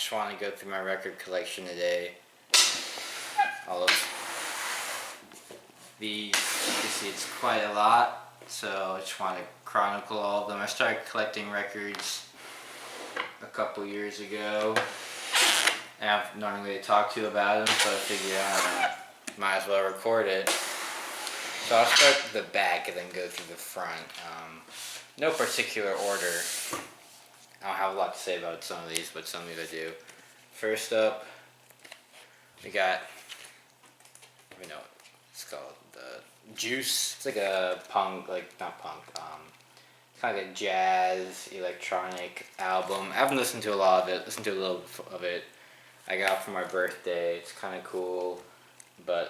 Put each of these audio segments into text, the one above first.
just want to go through my record collection today. All of these, you can see it's quite a lot, so I just want to chronicle all of them. I started collecting records a couple years ago, and I've not really talked to you about them, so I figured might as well record it. So I'll start with the back and then go through the front. No particular order. I don't have a lot to say about some of these, but some of these I do. First up, we got, I don't know what it's called, the Juice. It's like a punk, not punk, kind of like a jazz, electronic album. I haven't listened to a lot of it, listened to a little of it. I got it for my birthday. It's kind of cool, but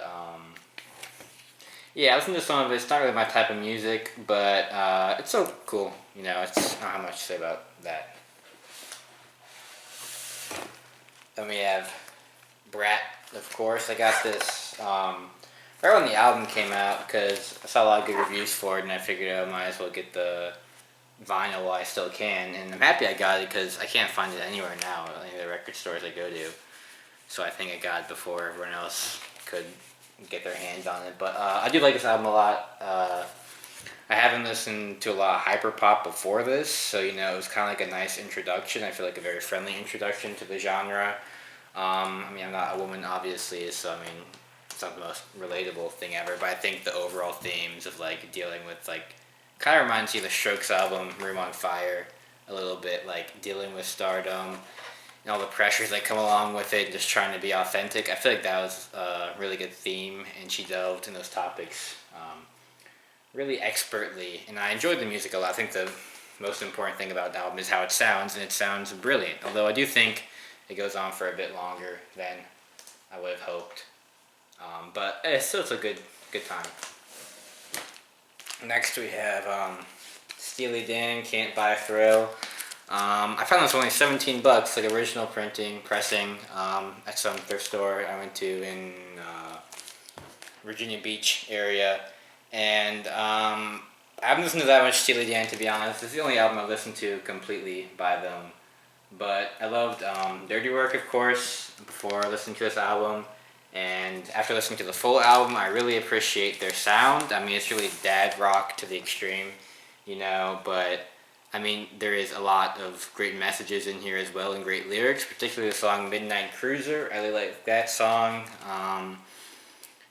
yeah, I listened to some of it. It's not really my type of music, but it's so cool. I don't have much to say about that. Then we have Brat, of course. I got this right when the album came out because I saw a lot of good reviews for it, and I figured I might as well get the vinyl while I still can. And I'm happy I got it because I can't find it anywhere now, any of the record stores I go to. So I think I got it before everyone else could get their hands on it. But I do like this album a lot. I haven't listened to a lot of hyperpop before this, so it was kind of like a nice introduction. I feel like a very friendly introduction to the genre. I'm not a woman, obviously, so it's not the most relatable thing ever, but I think the overall themes of dealing with kind of reminds you of the Strokes album, Room on Fire, a little bit, dealing with stardom and all the pressures that come along with it, and just trying to be authentic. I feel like that was a really good theme, and she delved in those topics really expertly, and I enjoyed the music a lot. I think the most important thing about the album is how it sounds, and it sounds brilliant, although I do think it goes on for a bit longer than I would have hoped. But it's a good time. Next we have Steely Dan, Can't Buy a Thrill. I found this only $17, like original pressing, at some thrift store I went to in Virginia Beach area. And I haven't listened to that much Steely Dan, to be honest. It's the only album I've listened to completely by them. But I loved Dirty Work, of course, before listening to this album. And after listening to the full album, I really appreciate their sound. It's really dad rock to the extreme, but there is a lot of great messages in here as well, and great lyrics, particularly the song Midnight Cruiser. I really like that song.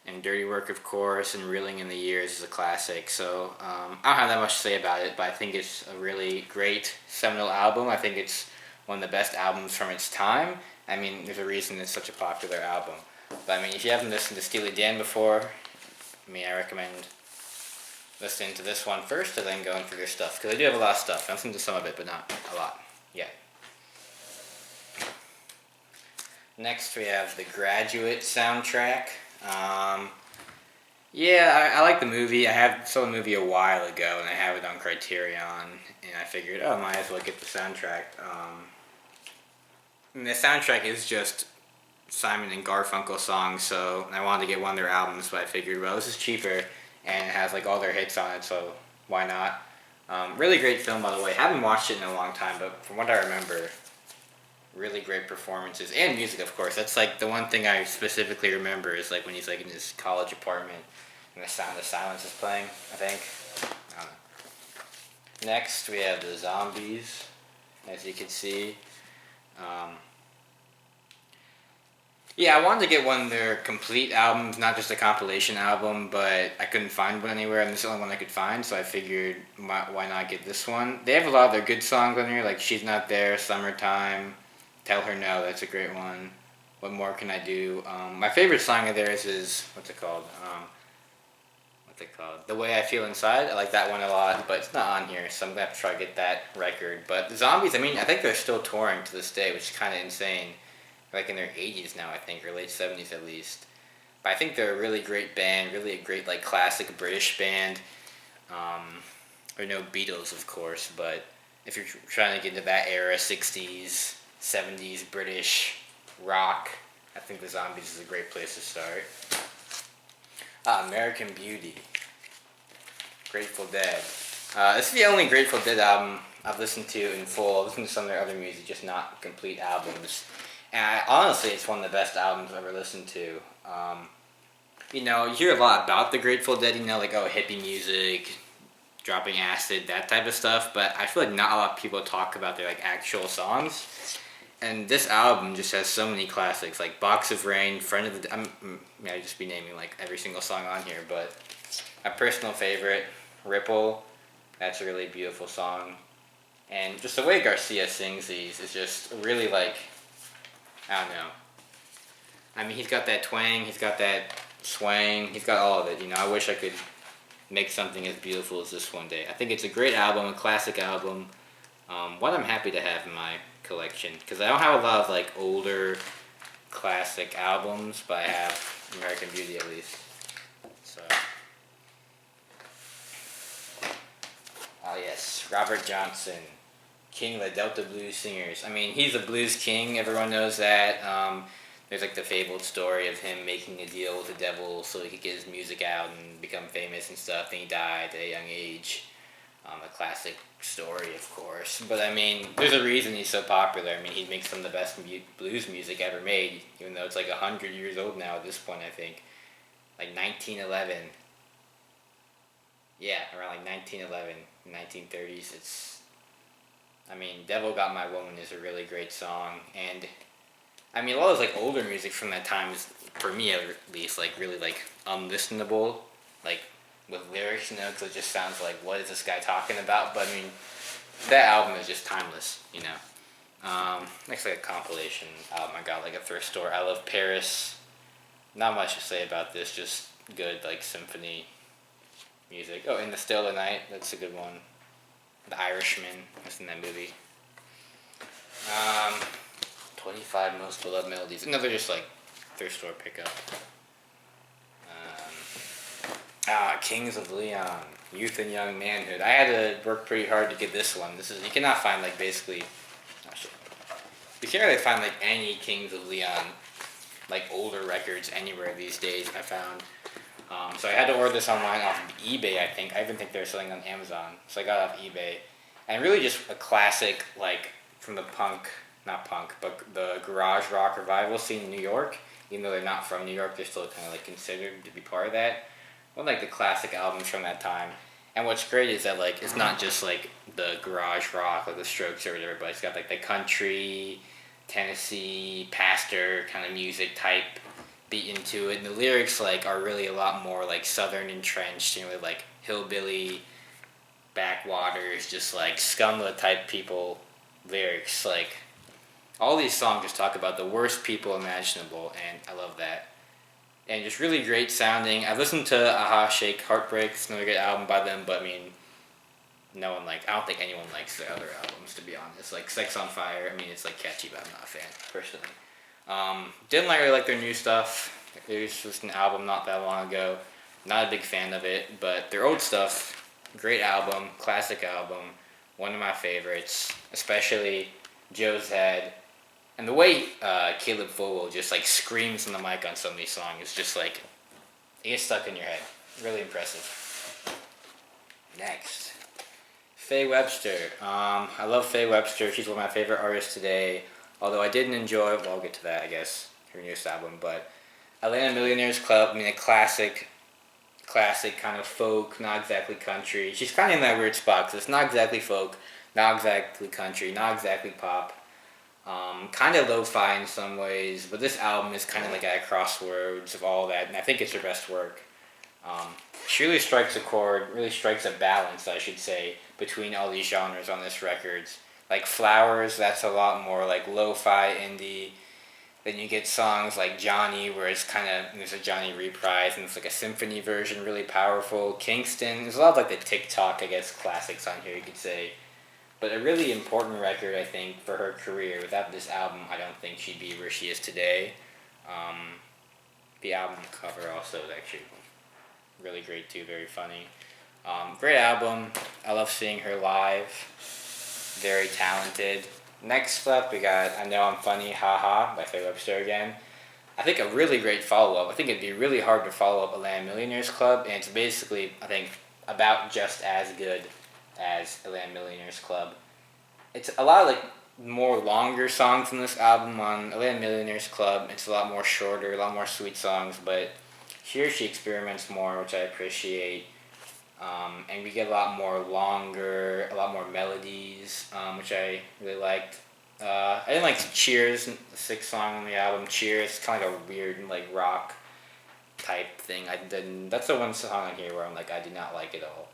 And Dirty Work, of course, and Reeling in the Years is a classic. So I don't have that much to say about it, but I think it's a really great seminal album. I think it's one of the best albums from its time. There's a reason it's such a popular album. But if you haven't listened to Steely Dan before, I recommend listening to this one first and then going through their stuff, because I do have a lot of stuff. I've listened to some of it, but not a lot yet. Next we have the Graduate soundtrack. I like the movie. I saw the movie a while ago, and I have it on Criterion, and I figured, might as well get the soundtrack. And the soundtrack is just Simon and Garfunkel songs, so I wanted to get one of their albums, but I figured, well, this is cheaper, and it has all their hits on it, so why not? Really great film, by the way. Haven't watched it in a long time, but from what I remember, really great performances, and music, of course. That's the one thing I specifically remember is when he's in his college apartment and the Sound of Silence is playing, I think. I don't know. Next we have the Zombies, as you can see. I wanted to get one of their complete albums, not just a compilation album, but I couldn't find one anywhere, and this is the only one I could find, so I figured, why not get this one? They have a lot of their good songs on here, like She's Not There, Summertime, Tell Her No, that's a great one. What More Can I Do? My favorite song of theirs is, what's it called? The Way I Feel Inside. I like that one a lot, but it's not on here, so I'm going to have to try to get that record. But the Zombies, I think they're still touring to this day, which is kind of insane. They're in their 80s now, I think, or late 70s at least. But I think they're a really great band, really a great classic British band. Or no Beatles, of course, but if you're trying to get into that era, 60s, 70s British rock, I think the Zombies is a great place to start. American Beauty. Grateful Dead. This is the only Grateful Dead album I've listened to in full. I've listened to some of their other music, just not complete albums. And honestly, it's one of the best albums I've ever listened to. You hear a lot about the Grateful Dead, like, oh, hippie music, dropping acid, that type of stuff, but I feel like not a lot of people talk about their, like, actual songs. And this album just has so many classics, like Box of Rain, Friend of the... I'd just be naming, like, every single song on here, but a personal favorite, Ripple, that's a really beautiful song. And just the way Garcia sings these is just really, like, I don't know. I mean, he's got that twang, he's got that swang, he's got all of it, I wish I could make something as beautiful as this one day. I think it's a great album, a classic album, one I'm happy to have in my collection, because I don't have a lot of, like, older classic albums, but I have American Beauty at least. So, yes, Robert Johnson, king of the Delta blues singers. I mean, he's a blues king, everyone knows that. There's, like, the fabled story of him making a deal with the devil so he could get his music out and become famous and stuff, and he died at a young age. A classic story, of course. But, I mean, there's a reason he's so popular. I mean, he makes some of the best blues music ever made, even though it's, like, 100 years old now at this point, I think. Like, 1911. Yeah, around, like, 1911, 1930s. I mean, Devil Got My Woman is a really great song, and I mean, a lot of, like, older music from that time is, for me at least, like, really, like, unlistenable, like, with lyrics, because it just sounds like, what is this guy talking about? But, I mean, that album is just timeless, Next, like, a compilation album I got, like, a thrift store. I Love Paris. Not much to say about this, just good, like, symphony music. Oh, In the Still of the Night, that's a good one. The Irishman, that's in that movie. 25 Most Beloved Melodies. Another just, like, thrift store pickup. Kings of Leon. Youth and Young Manhood. I had to work pretty hard to get this one. You cannot find, like, basically... Oh, shit. You can't really find, like, any Kings of Leon, like, older records anywhere these days, I found. So I had to order this online off of eBay, I think. I even think they're selling on Amazon. So I got it off eBay. And really just a classic, like, from the not punk, but the garage rock revival scene in New York. Even though they're not from New York, they're still kind of, like, considered to be part of that. One of, like, the classic albums from that time. And what's great is that, like, it's not just, like, the garage rock, like the Strokes or whatever, but it's got, like, the country, Tennessee, pastor kind of music type beat into it. And the lyrics, like, are really a lot more, like, southern entrenched, like, hillbilly, backwaters, just, like, scumla type people lyrics. Like, all these songs just talk about the worst people imaginable, and I love that. And just really great sounding. I've listened to Aha Shake Heartbreak. It's another good album by them, but I mean, I don't think anyone likes their other albums, to be honest. Like Sex on Fire, I mean, it's, like, catchy, but I'm not a fan, personally. Didn't really like their new stuff. There was just an album not that long ago. Not a big fan of it, but their old stuff, great album, classic album, one of my favorites, especially Joe's Head. And the way Caleb Fogel just, like, screams on the mic on some of these songs is just, like, it gets stuck in your head. Really impressive. Next, Faye Webster. I love Faye Webster. She's one of my favorite artists today. Although I didn't enjoy, well, I'll get to that, I guess, her newest album. But Atlanta Millionaires Club, I mean, a classic kind of folk, not exactly country. She's kind of in that weird spot because it's not exactly folk, not exactly country, not exactly pop. Kind of lo-fi in some ways, but this album is kind of like at a crossroads of all that, and I think it's her best work. She really strikes a chord, really strikes a balance, I should say, between all these genres on this record. Like Flowers, that's a lot more like lo-fi indie. Then you get songs like Johnny, where it's kind of, there's a Johnny reprise, and it's like a symphony version, really powerful. Kingston, there's a lot of, like, the TikTok, I guess, classics on here, you could say. But a really important record, I think, for her career. Without this album, I don't think she'd be where she is today. The album cover also is actually really great too, very funny. Great album. I love seeing her live. Very talented. Next up, we got I Know I'm Funny, Ha Ha by Faye Webster again. I think a really great follow-up. I think it'd be really hard to follow up Atlanta Millionaires Club, and it's basically, I think, about just as good as Atlanta Millionaires Club. It's a lot of, like, more longer songs in this album. On Atlanta Millionaires Club, it's a lot more shorter, a lot more sweet songs, but here she experiments more, which I appreciate. And we get a lot more longer, a lot more melodies, which I really liked. I didn't like Cheers, the sixth song on the album. Cheers, it's kind of like a weird like rock type thing. I didn't. That's the one song on here where I'm like I did not like it all.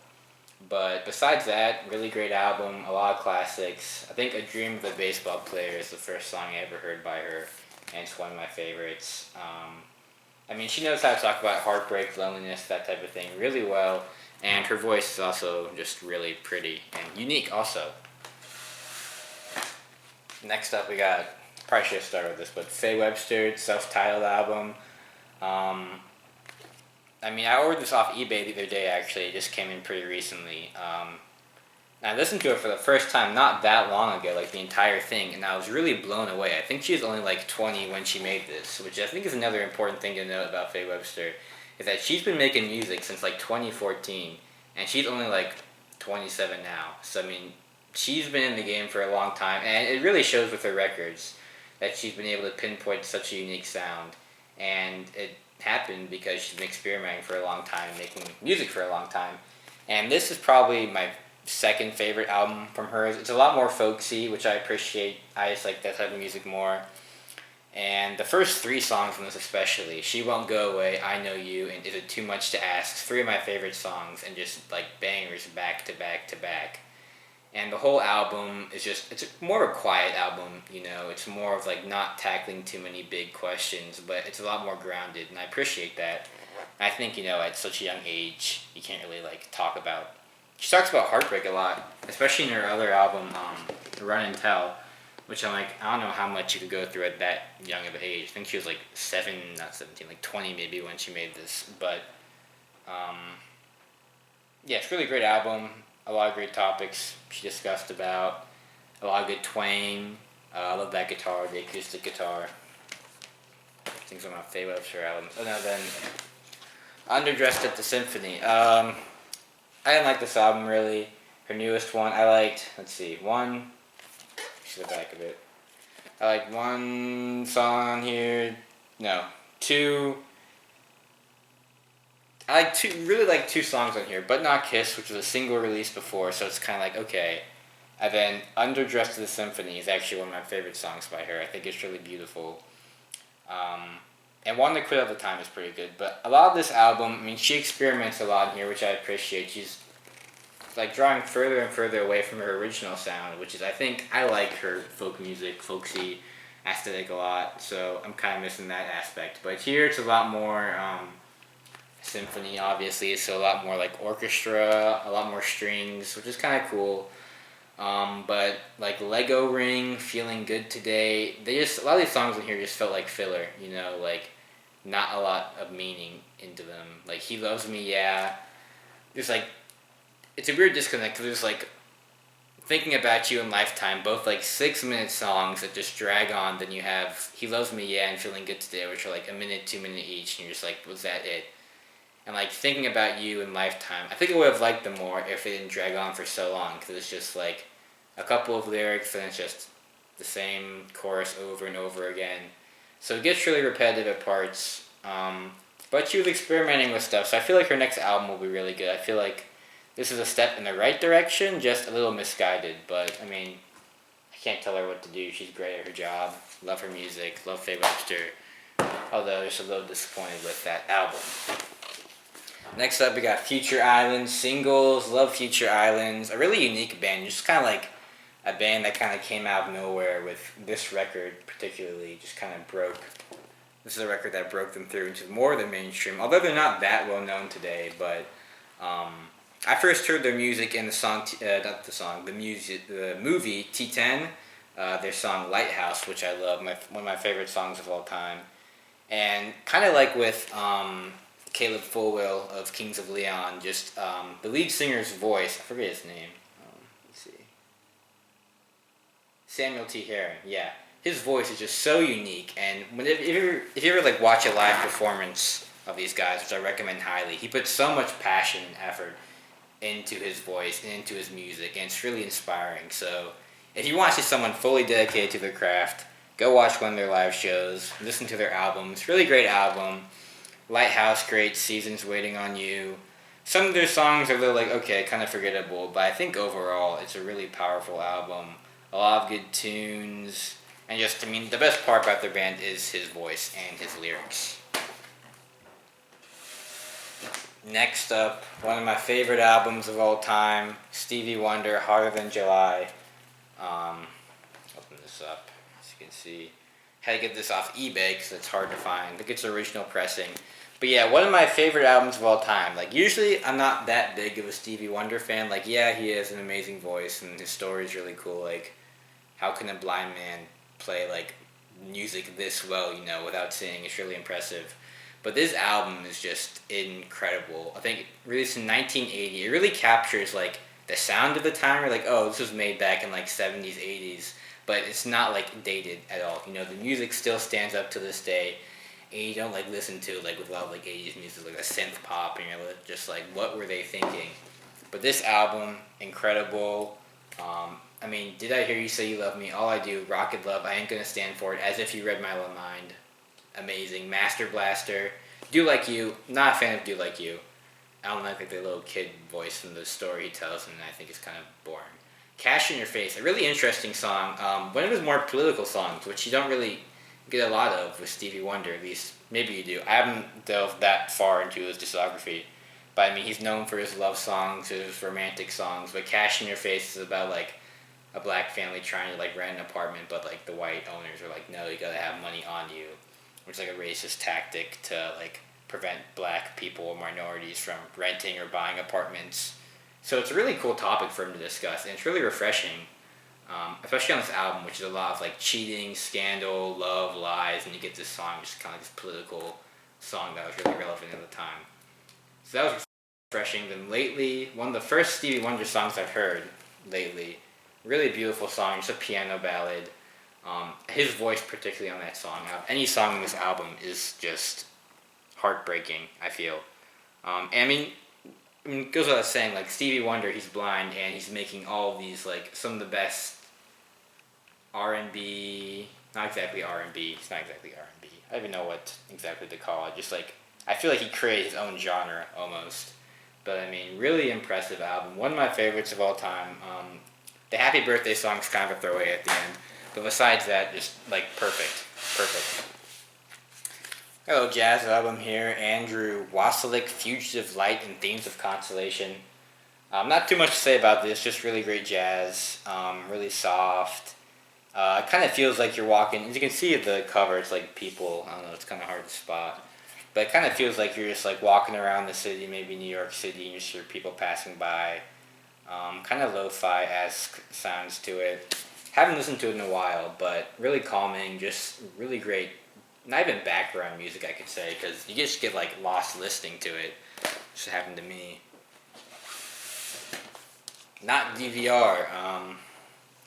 But besides that, really great album, a lot of classics. I think A Dream of a Baseball Player is the first song I ever heard by her, and it's one of my favorites. I mean, she knows how to talk about heartbreak, loneliness, that type of thing really well, and her voice is also just really pretty and unique also. Next up, we got, probably should have started with this, but Faye Webster's self-titled album. Um, I mean, I ordered this off eBay the other day, actually. It just came in pretty recently. I listened to it for the first time not that long ago, like the entire thing, and I was really blown away. I think she was only like 20 when she made this, which I think is another important thing to note about Faye Webster, is that she's been making music since like 2014, and she's only like 27 now. So, I mean, she's been in the game for a long time, and it really shows with her records that she's been able to pinpoint such a unique sound, and it happened because she's been experimenting for a long time, making music for a long time. And this is probably my second favorite album from hers. It's a lot more folksy, which I appreciate. I just like that type of music more. And the first three songs from this especially, She Won't Go Away, I Know You, and Is It Too Much to Ask, three of my favorite songs, and just like bangers back to back to back. And the whole album is just, it's more of a quiet album, you know, it's more of like not tackling too many big questions, but it's a lot more grounded, and I appreciate that. I think, you know, at such a young age, you can't really like talk about, she talks about heartbreak a lot, especially in her other album, Run and Tell, which I'm like, I don't know how much you could go through at that young of an age. I think she was like 17, like 20 maybe when she made this, but yeah, it's a really great album. A lot of great topics she discussed about. A lot of good twang. I love that guitar, the acoustic guitar. I think some of my favorite of her albums. Oh no, then Underdressed at the Symphony. I didn't like this album really. Her newest one, I liked. Let's see, one. To the back of it. I like one song on here. No, two. I like really like two songs on here, But Not Kiss, which was a single release before, so it's kind of like, okay. And then Underdressed to the Symphony is actually one of my favorite songs by her. I think it's really beautiful. And One to Quit All the Time is pretty good. But a lot of this album, I mean, she experiments a lot in here, which I appreciate. She's like drawing further and further away from her original sound, which is, I think, I like her folk music, folksy aesthetic a lot, so I'm kind of missing that aspect. But here it's a lot more symphony, obviously, so a lot more like orchestra, a lot more strings, which is kind of cool. But like Lego Ring, Feeling Good Today, a lot of these songs in here just felt like filler, you know, like not a lot of meaning into them. Like He Loves Me, yeah. There's like, it's a weird disconnect because there's like Thinking About You and Lifetime, both like 6-minute songs that just drag on. Then you have He Loves Me, yeah, and Feeling Good Today, which are like a minute, 2 minute each, and you're just like, was that it? And like Thinking About You and Lifetime, I think I would have liked them more if they didn't drag on for so long, because it's just like a couple of lyrics and it's just the same chorus over and over again. So it gets really repetitive at parts. But she was experimenting with stuff, so I feel like her next album will be really good. I feel like this is a step in the right direction, just a little misguided. But, I mean, I can't tell her what to do. She's great at her job. Love her music. Love Faye Webster. Although, just a little disappointed with that album. Next up, we got Future Islands. Singles. Love Future Islands. A really unique band. Just kind of like a band that kind of came out of nowhere with this record, particularly. Just kind of broke. This is a record that broke them through into more than mainstream. Although they're not that well known today, but I first heard their music in the movie T10, their song Lighthouse, which I love, one of my favorite songs of all time. And kind of like with Caleb Fulwell of Kings of Leon, just the lead singer's voice, I forget his name, let's see, Samuel T. Herron, yeah. His voice is just so unique, and if you ever like watch a live performance of these guys, which I recommend highly, he puts so much passion and effort into his voice and into his music, and it's really inspiring. So If you want to see someone fully dedicated to their craft, go watch one of their live shows, listen to their albums. Really great album. Lighthouse, great. Seasons Waiting on You. Some of their songs are a little like, okay, kind of forgettable, but I think overall it's a really powerful album. A lot of good tunes, and just, I mean, the best part about their band is his voice and his lyrics. Next up, one of my favorite albums of all time, Stevie Wonder, Harder Than July. Open this up, as you can see. Had to get this off eBay because it's hard to find. I think it's original pressing. But yeah, one of my favorite albums of all time. Like, usually I'm not that big of a Stevie Wonder fan. Like, yeah, he has an amazing voice and his story is really cool. Like, how can a blind man play, like, music this well, you know, without singing? It's really impressive. But this album is just incredible. I think released in 1980. It really captures, like, the sound of the time. You're like, oh, this was made back in, like, 70s, 80s. But it's not, like, dated at all. You know, the music still stands up to this day. And you don't, like, listen to, like, with a lot of, like, 80s music, like a synth pop, and you're just like, what were they thinking? But this album, incredible. I mean, Did I Hear You Say You Love Me? All I Do, Rocket Love, I Ain't Gonna Stand For It, As If You Read My Little Mind. Amazing. Master Blaster. Do Like You. Not a fan of Do Like You. I don't like the little kid voice from the story he tells, and I think it's kind of boring. Cash in Your Face, a really interesting song. One of his more political songs, which you don't really get a lot of with Stevie Wonder, at least maybe you do. I haven't delved that far into his discography, but I mean, he's known for his love songs, his romantic songs, but Cash in Your Face is about, like, a black family trying to, like, rent an apartment, but, like, the white owners are like, no, you gotta have money on you, which is, like, a racist tactic to, like, prevent black people or minorities from renting or buying apartments. So it's a really cool topic for him to discuss, and it's really refreshing, especially on this album, which is a lot of, like, cheating, scandal, love, lies, and you get this song, just kind of this political song that was really relevant at the time. So that was refreshing. Then lately, one of the first Stevie Wonder songs I've heard lately, really beautiful song, just a piano ballad. His voice, particularly on that song, any song on this album is just heartbreaking, I feel. And I mean, it goes without saying, like, Stevie Wonder, he's blind, and he's making all of these, like, some of the best R&B, not exactly R&B, it's not exactly R&B, I don't even know what exactly to call it, just, like, I feel like he created his own genre, almost. But, I mean, really impressive album, one of my favorites of all time. The Happy Birthday song is kind of a throwaway at the end, but besides that, just, like, perfect. Hello, jazz album here. Andrew Wasilick, Fugitive Light and Themes of Consolation. Not too much to say about this, just really great jazz, really soft. It kind of feels like you're walking, as you can see at the cover, it's like people, I don't know, it's kind of hard to spot. But it kind of feels like you're just, like, walking around the city, maybe New York City, and you just hear people passing by. Kind of lo-fi-esque sounds to it. Haven't listened to it in a while, but really calming, just really great. Not even background music, I could say, because you just get, like, lost listening to it. Just happened to me. Not DVR.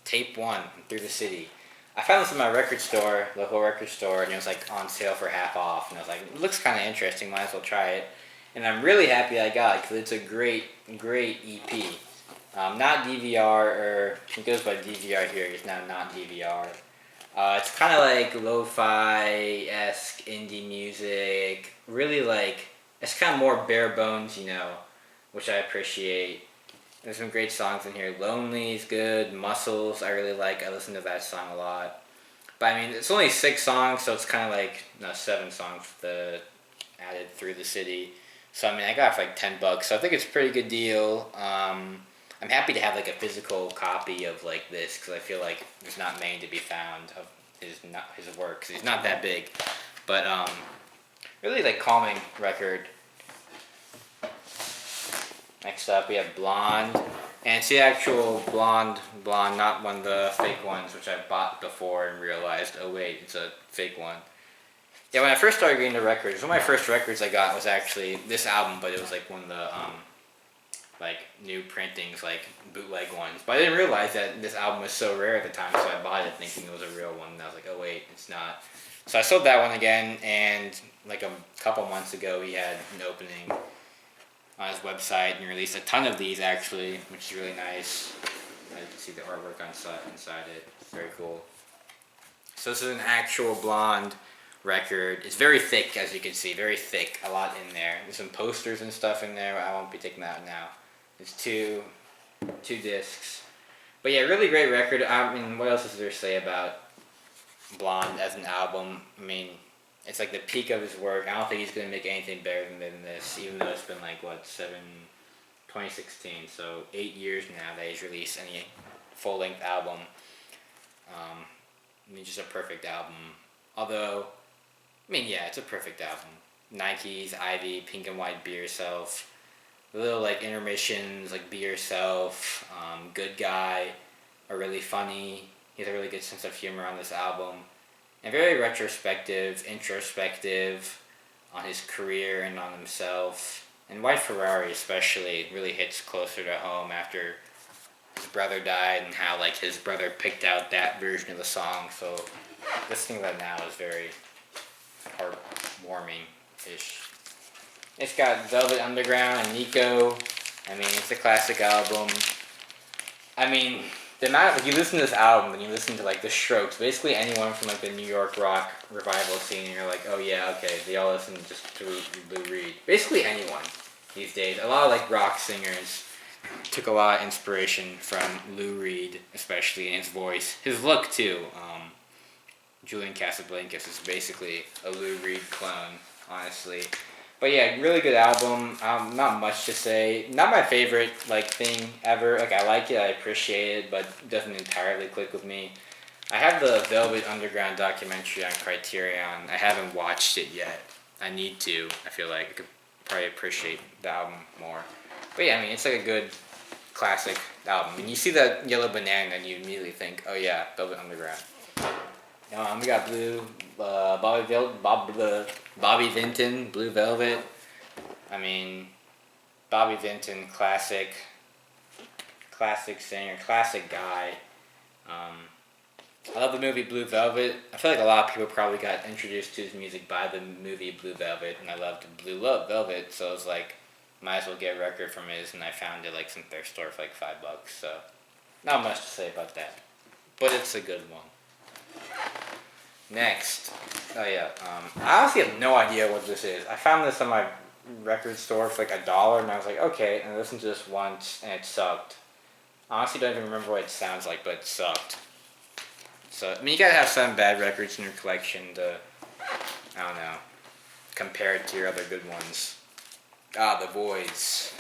Tape 1, Through the City. I found this in my record store, local record store, and it was, like, on sale for half off. And I was like, it looks kind of interesting, might as well try it. And I'm really happy I got it, because it's a great EP. Not DVR, or it goes by DVR here, it's now not DVR. It's kind of like lo-fi-esque indie music, really, like, it's kind of more bare bones, you know, which I appreciate. There's some great songs in here. Lonely is good, Muscles I really like, I listen to that song a lot. But I mean, it's only 6 songs, so it's kind of like, no, 7 songs added Through the City. So I mean, I got it for like $10, so I think it's a pretty good deal. I'm happy to have, like, a physical copy of, like, this, because I feel like there's not many to be found of his work, because he's not that big. But really, like, calming record. Next up, we have Blonde, and it's the actual blonde, not one of the fake ones, which I bought before and realized, oh wait, it's a fake one. Yeah, when I first started getting the records, one of my first records I got was actually this album, but it was, like, one of the like, new printings, like, bootleg ones. But I didn't realize that this album was so rare at the time, so I bought it thinking it was a real one, and I was like, oh wait, it's not. So I sold that one again, and, like, a couple months ago he had an opening on his website, and he released a ton of these, actually, which is really nice. You can see the artwork inside it. It's very cool. So this is an actual Blonde record. It's very thick, as you can see, very thick, a lot in there. There's some posters and stuff in there, but I won't be taking that out now. It's two discs. But yeah, really great record. I mean, what else is there to say about Blonde as an album? I mean, it's like the peak of his work. I don't think he's going to make anything better than this, even though it's been like, 2016, so 8 years now that he's released any full-length album. I mean, just a perfect album. Although, I mean, yeah, it's a perfect album. Nikes, Ivy, Pink and White, Be Yourself. Little, like, intermissions, like Be Yourself, Good Guy, are really funny. He has a really good sense of humor on this album. And very retrospective, introspective on his career and on himself. And White Ferrari especially really hits closer to home after his brother died and how like his brother picked out that version of the song. So listening to that now is very heartwarming-ish. It's got Velvet Underground and Nico. I mean, it's a classic album. I mean, the amount like you listen to this album and you listen to like the Strokes, basically anyone from like the New York rock revival scene, and you're like, oh yeah, okay, they all listen just to Lou Reed. Basically anyone these days. A lot of like rock singers took a lot of inspiration from Lou Reed, especially in his voice, his look too. Julian Casablancas is basically a Lou Reed clone, honestly. But yeah, really good album. Not much to say. Not my favorite like thing ever. Like I like it, I appreciate it, but it doesn't entirely click with me. I have the Velvet Underground documentary on Criterion. I haven't watched it yet. I need to. I feel like I could probably appreciate the album more. But yeah, I mean, it's like a good classic album. When you see that Yellow Banana, and you immediately think, oh yeah, Velvet Underground. We got Bobby Vinton, Blue Velvet. I mean, Bobby Vinton, classic singer, classic guy. I love the movie Blue Velvet. I feel like a lot of people probably got introduced to his music by the movie Blue Velvet, and I loved Blue Velvet, so I was like, might as well get a record from his, and I found it like some thrift store for like $5, so not much to say about that, but it's a good one. Next, I honestly have no idea what this is. I found this on my record store for like $1, and I was like, okay, and I listened to this once, and it sucked. Honestly, don't even remember what it sounds like, but it sucked. So, I mean, you gotta have some bad records in your collection to, I don't know, compare it to your other good ones. The Voids.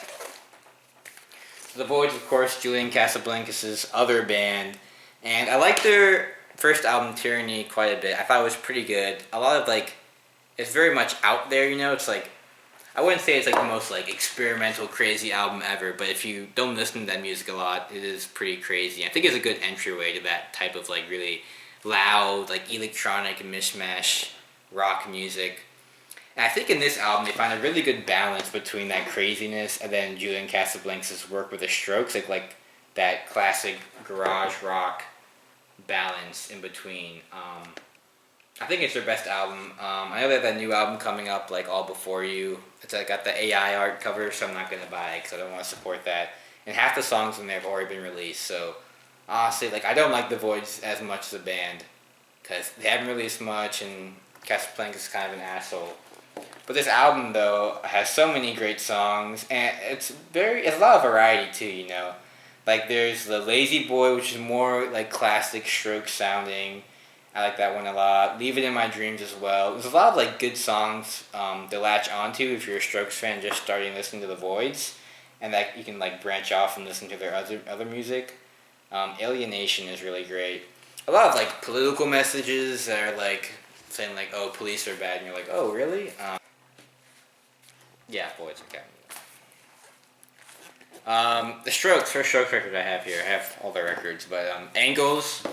The Voids, of course, Julian Casablancas' other band, and I like their first album, Tyranny, quite a bit. I thought it was pretty good. A lot of, like, it's very much out there, you know? It's like, I wouldn't say it's like the most like experimental, crazy album ever, but if you don't listen to that music a lot, it is pretty crazy. I think it's a good entryway to that type of like really loud, like electronic mishmash rock music. And I think in this album they find a really good balance between that craziness and then Julian Casablancas' work with the Strokes, like that classic garage rock balance in between. I think it's their best album. I know they have that new album coming up, like All Before You. It's like got the AI art cover, so I'm not gonna buy it because I don't want to support that. And half the songs in there have already been released. So honestly, like I don't like the Voids as much as a band because they haven't released much, and Casablancas is kind of an asshole. But this album though has so many great songs, and it's a lot of variety too. You know, like there's the Lazy Boy, which is more like classic Strokes sounding. I like that one a lot. Leave It in My Dreams as well. There's a lot of like good songs to latch onto if you're a Strokes fan just starting listening to the Voids, and that you can like branch off and listen to their other music. Alienation is really great. A lot of like political messages that are like saying like, oh, police are bad, and you're like, oh, really? Yeah, Voids, okay. The Strokes, first Strokes record I have here. I have all the records, but Angles.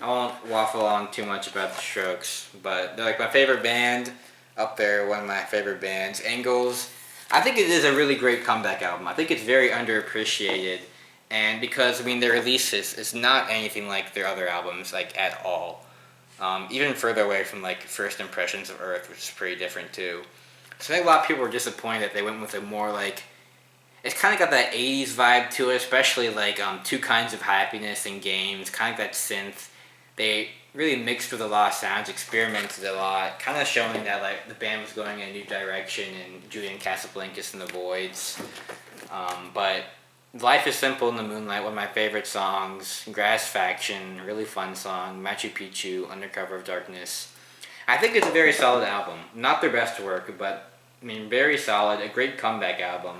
I won't waffle on too much about the Strokes, but they're like my favorite band up there, one of my favorite bands. Angles, I think it is a really great comeback album. I think it's very underappreciated, and because, I mean, their releases is not anything like their other albums, like, at all. Even further away from, like, First Impressions of Earth, which is pretty different, too. So I think a lot of people were disappointed that they went with a more, like, it's kind of got that '80s vibe to it, especially like Two Kinds of Happiness and Games, kind of that synth. They really mixed with a lot of sounds, experimented a lot, kind of showing that like the band was going in a new direction and Julian Casablancas and the Voids. But Life is Simple in the Moonlight, one of my favorite songs. Grass Faction, really fun song. Machu Picchu, Undercover of Darkness. I think it's a very solid album. Not their best work, but I mean, very solid. A great comeback album.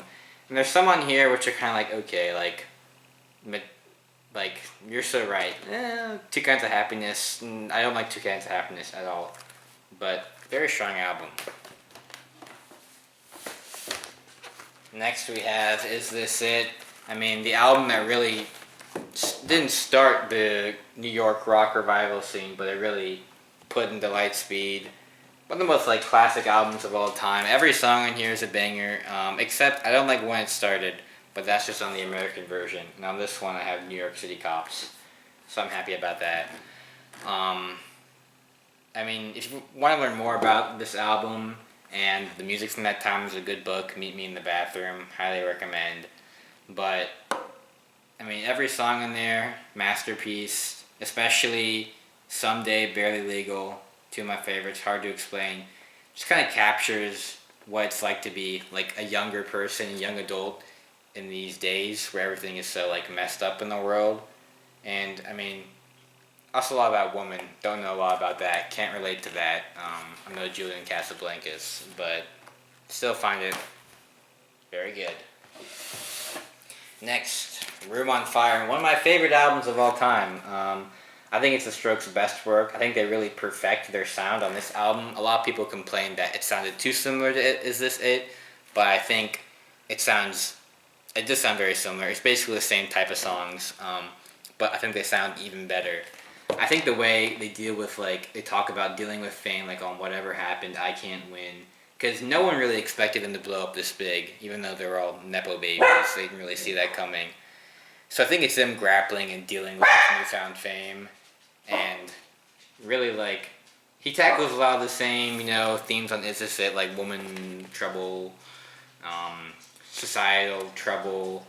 And there's some on here which are kind of like okay, like You're So Right. Two Kinds of Happiness. I don't like Two Kinds of Happiness at all, but very strong album. Next we have Is This It? I mean, the album that really didn't start the New York rock revival scene, but it really put into Lightspeed. One of the most like classic albums of all time. Every song on here is a banger, except I don't like When It Started, but that's just on the American version. And on this one I have New York City Cops, so I'm happy about that. I mean, if you want to learn more about this album and the music from that time, is a good book, Meet Me in the Bathroom, highly recommend. But I mean, every song in there, masterpiece, especially Someday, Barely Legal, two of my favorites, Hard to Explain. Just kind of captures what it's like to be like a younger person, a young adult in these days where everything is so like messed up in the world. And I mean, also a lot about women. Don't know a lot about that. Can't relate to that. I'm no Julian Casablancas, but still find it very good. Next, Room on Fire, one of my favorite albums of all time. I think it's the Strokes' best work. I think they really perfect their sound on this album. A lot of people complain that it sounded too similar to Is This It? But I think it does sound very similar. It's basically the same type of songs, but I think they sound even better. I think the way they deal with, like, they talk about dealing with fame, like, on Whatever Happened, I Can't Win. Because no one really expected them to blow up this big, even though they were all Nepo babies. They didn't really see that coming. So I think it's them grappling and dealing with this newfound fame. And really, like, he tackles a lot of the same, themes on Is This It? Like woman trouble, societal trouble.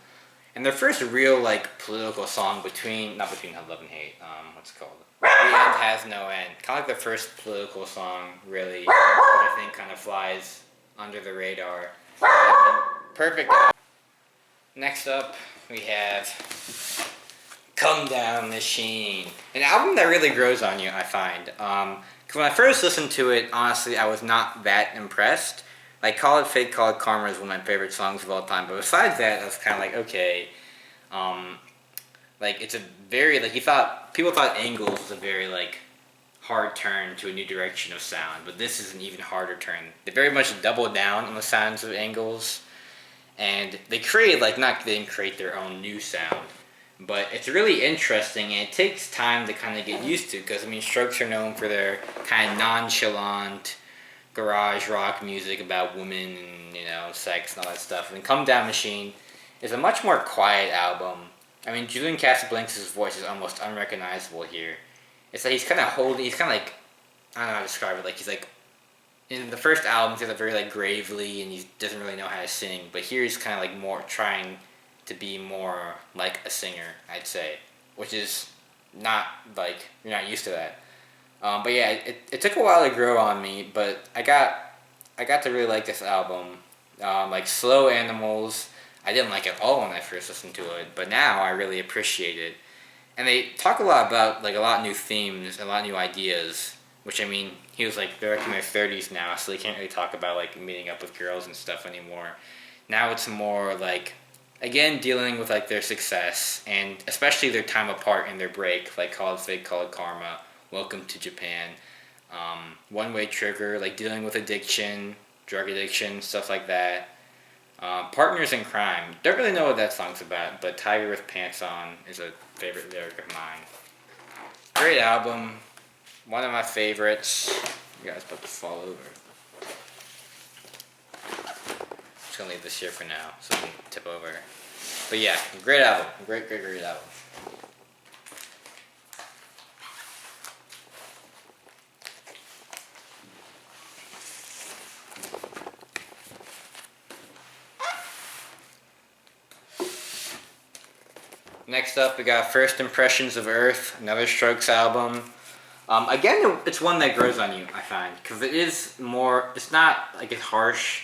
And their first real, like, political song not between Love and Hate, what's it called? The End Has No End. Kind of like the first political song, really, I think kind of flies under the radar. Perfect. Next up, we have Come Down Machine. An album that really grows on you, I find. Because when I first listened to it, honestly, I was not that impressed. Like, Call It Fate, Call It Karma is one of my favorite songs of all time. But besides that, I was kind of like, okay. Like, it's a very, like, people thought Angles was a very, like, hard turn to a new direction of sound. But this is an even harder turn. They very much doubled down on the sounds of Angles. And they created, like, they didn't create their own new sound. But it's really interesting, and it takes time to kind of get used to. Because, I mean, Strokes are known for their kind of nonchalant garage rock music about women and, sex and all that stuff. And Come Down Machine is a much more quiet album. I mean, Julian Casablancas' voice is almost unrecognizable here. It's like he's kind of like, I don't know how to describe it, like he's like, in the first album he's like very like gravely and he doesn't really know how to sing, but here he's kind of like more trying to be more like a singer, I'd say, which is not like, you're not used to that. But yeah, it took a while to grow on me, but I got to really like this album. Like Slow Animals, I didn't like at all when I first listened to it, but now I really appreciate it. And they talk a lot about like a lot of new themes, a lot of new ideas, which I mean, he was like, they're like in their 30s now, so they can't really talk about like meeting up with girls and stuff anymore. Now it's more like, again, dealing with like their success and especially their time apart and their break, like Call It Fate, Call It Karma, Welcome to Japan, One Way Trigger, like dealing with addiction, drug addiction, stuff like that. Partners in Crime, don't really know what that song's about, but Tiger with Pants On is a favorite lyric of mine. Great album, one of my favorites. You guys about to fall over. Just gonna leave this here for now so we can tip over. But yeah, great album, great album. Next up, we got First Impressions of Earth, another Strokes album. Again, it's one that grows on you, I find, because it is more. It's not like as harsh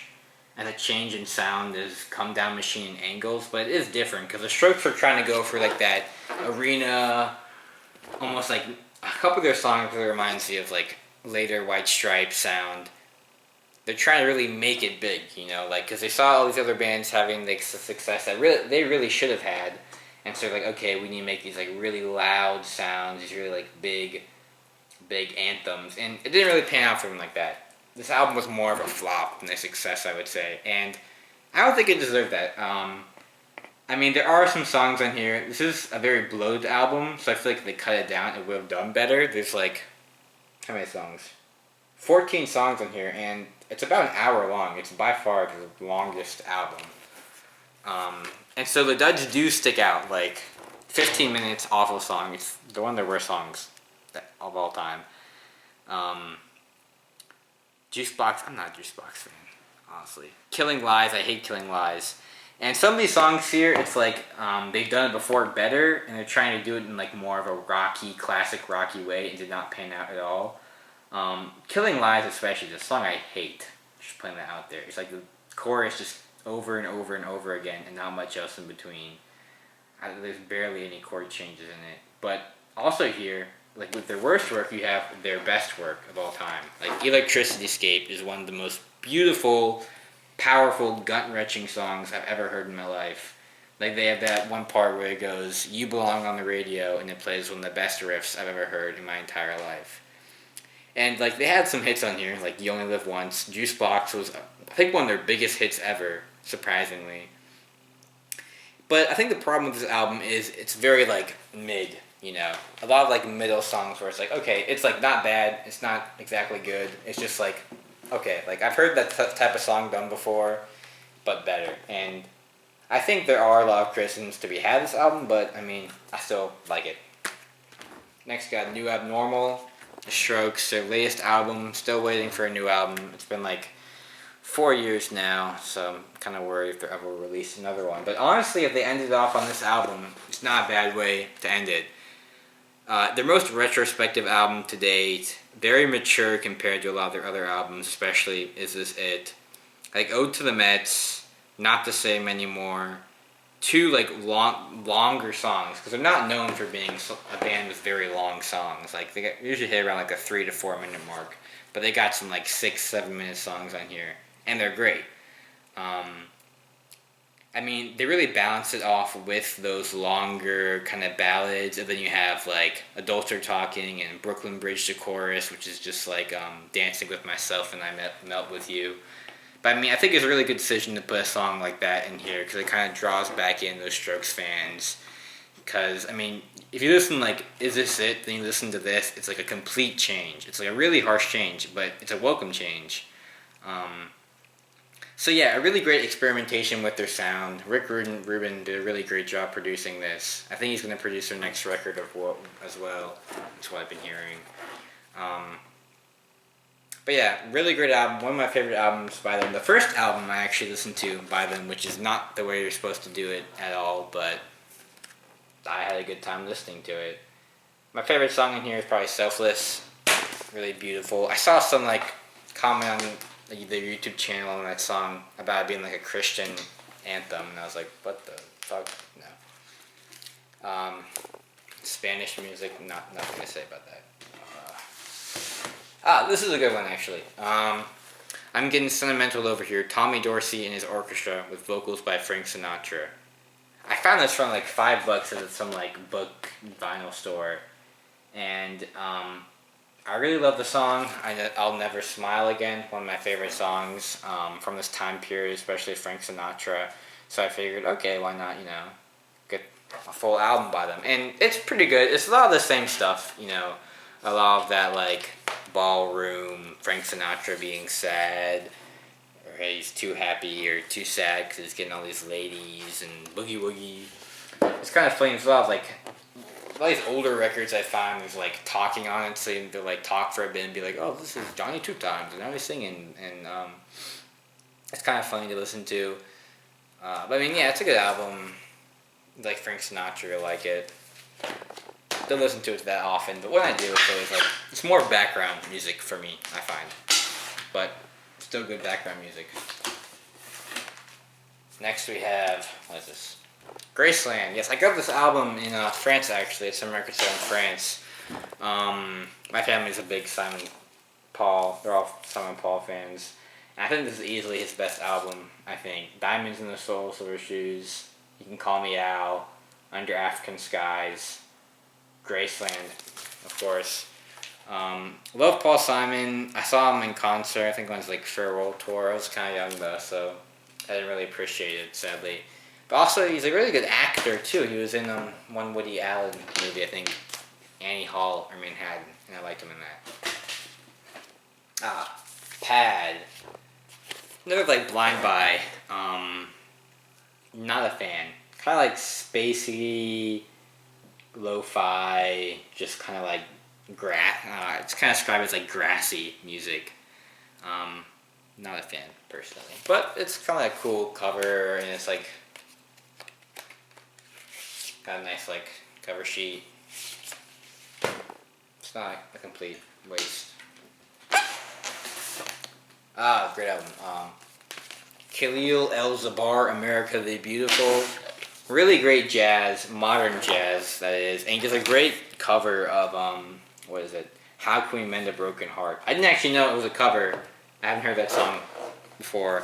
and a change in sound as Come Down Machine and Angles, but it is different because the Strokes are trying to go for like that arena, almost like a couple of their songs really reminds me of like later White Stripes sound. They're trying to really make it big, like because they saw all these other bands having like success that they really should have had, and so they're like, okay, we need to make these like really loud sounds, these really like big anthems, and it didn't really pan out for them like that. This album was more of a flop than a success, I would say, and I don't think it deserved that. I mean, there are some songs on here. This is a very bloated album, so I feel like if they cut it down, it would have done better. There's like, how many songs? 14 songs on here, and it's about an hour long. It's by far the longest album. And so the duds do stick out, like 15 minutes, awful song. It's one of their worst songs of all time. Juicebox, I'm not a Juicebox fan, honestly. Killing Lies, I hate Killing Lies. And some of these songs here, it's like they've done it before better, and they're trying to do it in like more of a rocky, classic rocky way, and did not pan out at all. Killing Lies, especially, the song I hate. Just putting that out there. It's like the chorus just over and over and over again, and not much else in between. There's barely any chord changes in it. But also here, like with their worst work, you have their best work of all time. Like Electricity Escape is one of the most beautiful, powerful, gut-wrenching songs I've ever heard in my life. Like they have that one part where it goes, "You belong on the radio," and it plays one of the best riffs I've ever heard in my entire life. And like they had some hits on here, like "You Only Live Once." Juicebox was, I think, one of their biggest hits ever, surprisingly. But I think the problem with this album is it's very like mid. A lot of like middle songs where it's like, okay, it's like not bad, it's not exactly good, it's just like, okay, like I've heard that type of song done before, but better. And I think there are a lot of criticisms to be had this album, but I mean, I still like it. Next, got New Abnormal, The Strokes, their latest album. Still waiting for a new album. It's been like 4 years now, so I'm kind of worried if they'll ever release another one. But honestly, if they ended off on this album, it's not a bad way to end it. Their most retrospective album to date, very mature compared to a lot of their other albums, especially Is This It? Like Ode to the Mets, Not the Same Anymore, two like longer songs, because they're not known for being a band with very long songs. Like they usually hit around like the 3 to 4 minute mark, but they got some like 6-7 minute songs on here, and they're great. I mean, they really balance it off with those longer kind of ballads, and then you have like Adults Are Talking and Brooklyn Bridge to Chorus, which is just like Dancing with Myself and I Melt with You. But I mean, I think it's a really good decision to put a song like that in here because it kind of draws back in those Strokes fans. Because I mean, if you listen like Is This It, then you listen to this, it's like a complete change. It's like a really harsh change, but it's a welcome change. So yeah, a really great experimentation with their sound. Rick Rubin did a really great job producing this. I think he's going to produce their next record as well. That's what I've been hearing. But yeah, really great album. One of my favorite albums by them. The first album I actually listened to by them, which is not the way you're supposed to do it at all, but I had a good time listening to it. My favorite song in here is probably Selfless. Really beautiful. I saw some like comment on their YouTube channel on that song about it being like a Christian anthem, and I was like, what the fuck? No. Spanish music, nothing to say about that. This is a good one actually. I'm getting sentimental over here. Tommy Dorsey and his orchestra with vocals by Frank Sinatra. I found this from like $5 at some like book vinyl store, and I really love the song. I'll Never Smile Again, one of my favorite songs from this time period, especially Frank Sinatra. So I figured, okay, why not, get a full album by them. And it's pretty good. It's a lot of the same stuff, a lot of that, like, ballroom, Frank Sinatra being sad, or hey, he's too happy or too sad because he's getting all these ladies and boogie woogie. It's kind of funny. There's a lot of, like, all these older records I find there's like talking on it, so they'll like talk for a bit and be like, oh, this is Johnny Two Times, and now he's singing, and it's kind of funny to listen to. But I mean, yeah, it's a good album. like Frank Sinatra, like it. Don't listen to it that often, but when I do, it's always like it's more background music for me. I find, but still good background music. Next we have what is this? Graceland. Yes, I got this album in France actually. It's American Soul in France. My family's a big Simon Paul. They're all Simon Paul fans. And I think this is easily his best album. I think Diamonds in the Soul, Silver Shoes, You Can Call Me Al, Under African Skies, Graceland, of course. Love Paul Simon. I saw him in concert. I think on his like farewell tour. I was kind of young though, so I didn't really appreciate it, sadly. But also, he's a really good actor too. He was in one Woody Allen movie, I think, Annie Hall or Manhattan, and I liked him in that. Pad. Another like Blind By. Not a fan. Kind of like spacey, lo-fi, just kind of like it's kind of described as like grassy music. Not a fan personally, but it's kind of like a cool cover, and it's like got a nice like cover sheet. It's not a complete waste. Great album. Khalil El-Zabar, America the Beautiful. Really great jazz, modern jazz that is, and he does a great cover of what is it? How Can We Mend a Broken Heart? I didn't actually know it was a cover. I haven't heard that song before,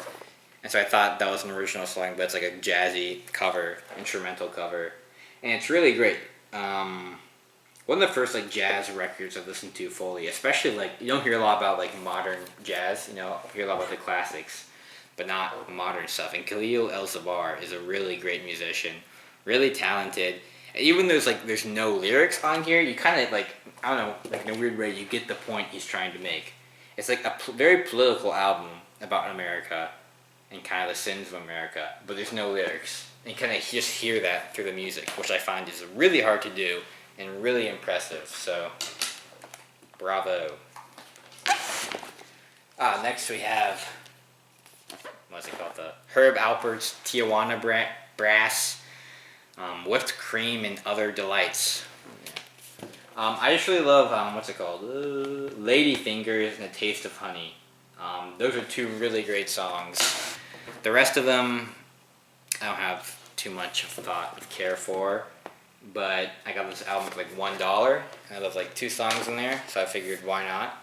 and so I thought that was an original song, but it's like a jazzy cover, instrumental cover, and it's really great. One of the first like jazz records I've listened to fully, especially like you don't hear a lot about like modern jazz, you hear a lot about the classics, but not modern stuff. And Khalil El-Zabar is a really great musician, really talented. And even though there's no lyrics on here, you kind of like I don't know, like in a weird way, you get the point he's trying to make. It's like a very political album about America and kind of the sins of America, but there's no lyrics. And kind of just hear that through the music, which I find is really hard to do and really impressive. So, bravo. Next we have, what's it called? The Herb Alpert's Tijuana Brass, Whipped Cream and Other Delights. I just really love, what's it called? Lady Fingers and A Taste of Honey. Those are two really great songs. The rest of them, I don't have too much thought of care for, but I got this album for like $1, and there's like 2 songs in there, so I figured why not.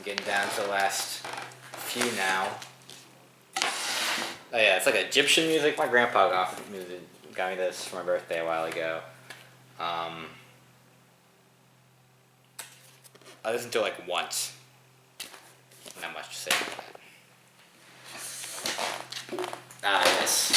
Getting down to the last few now. Oh yeah, it's like Egyptian music. My grandpa got me this for my birthday a while ago. I listened to it like once. Not much to say about that. Yes.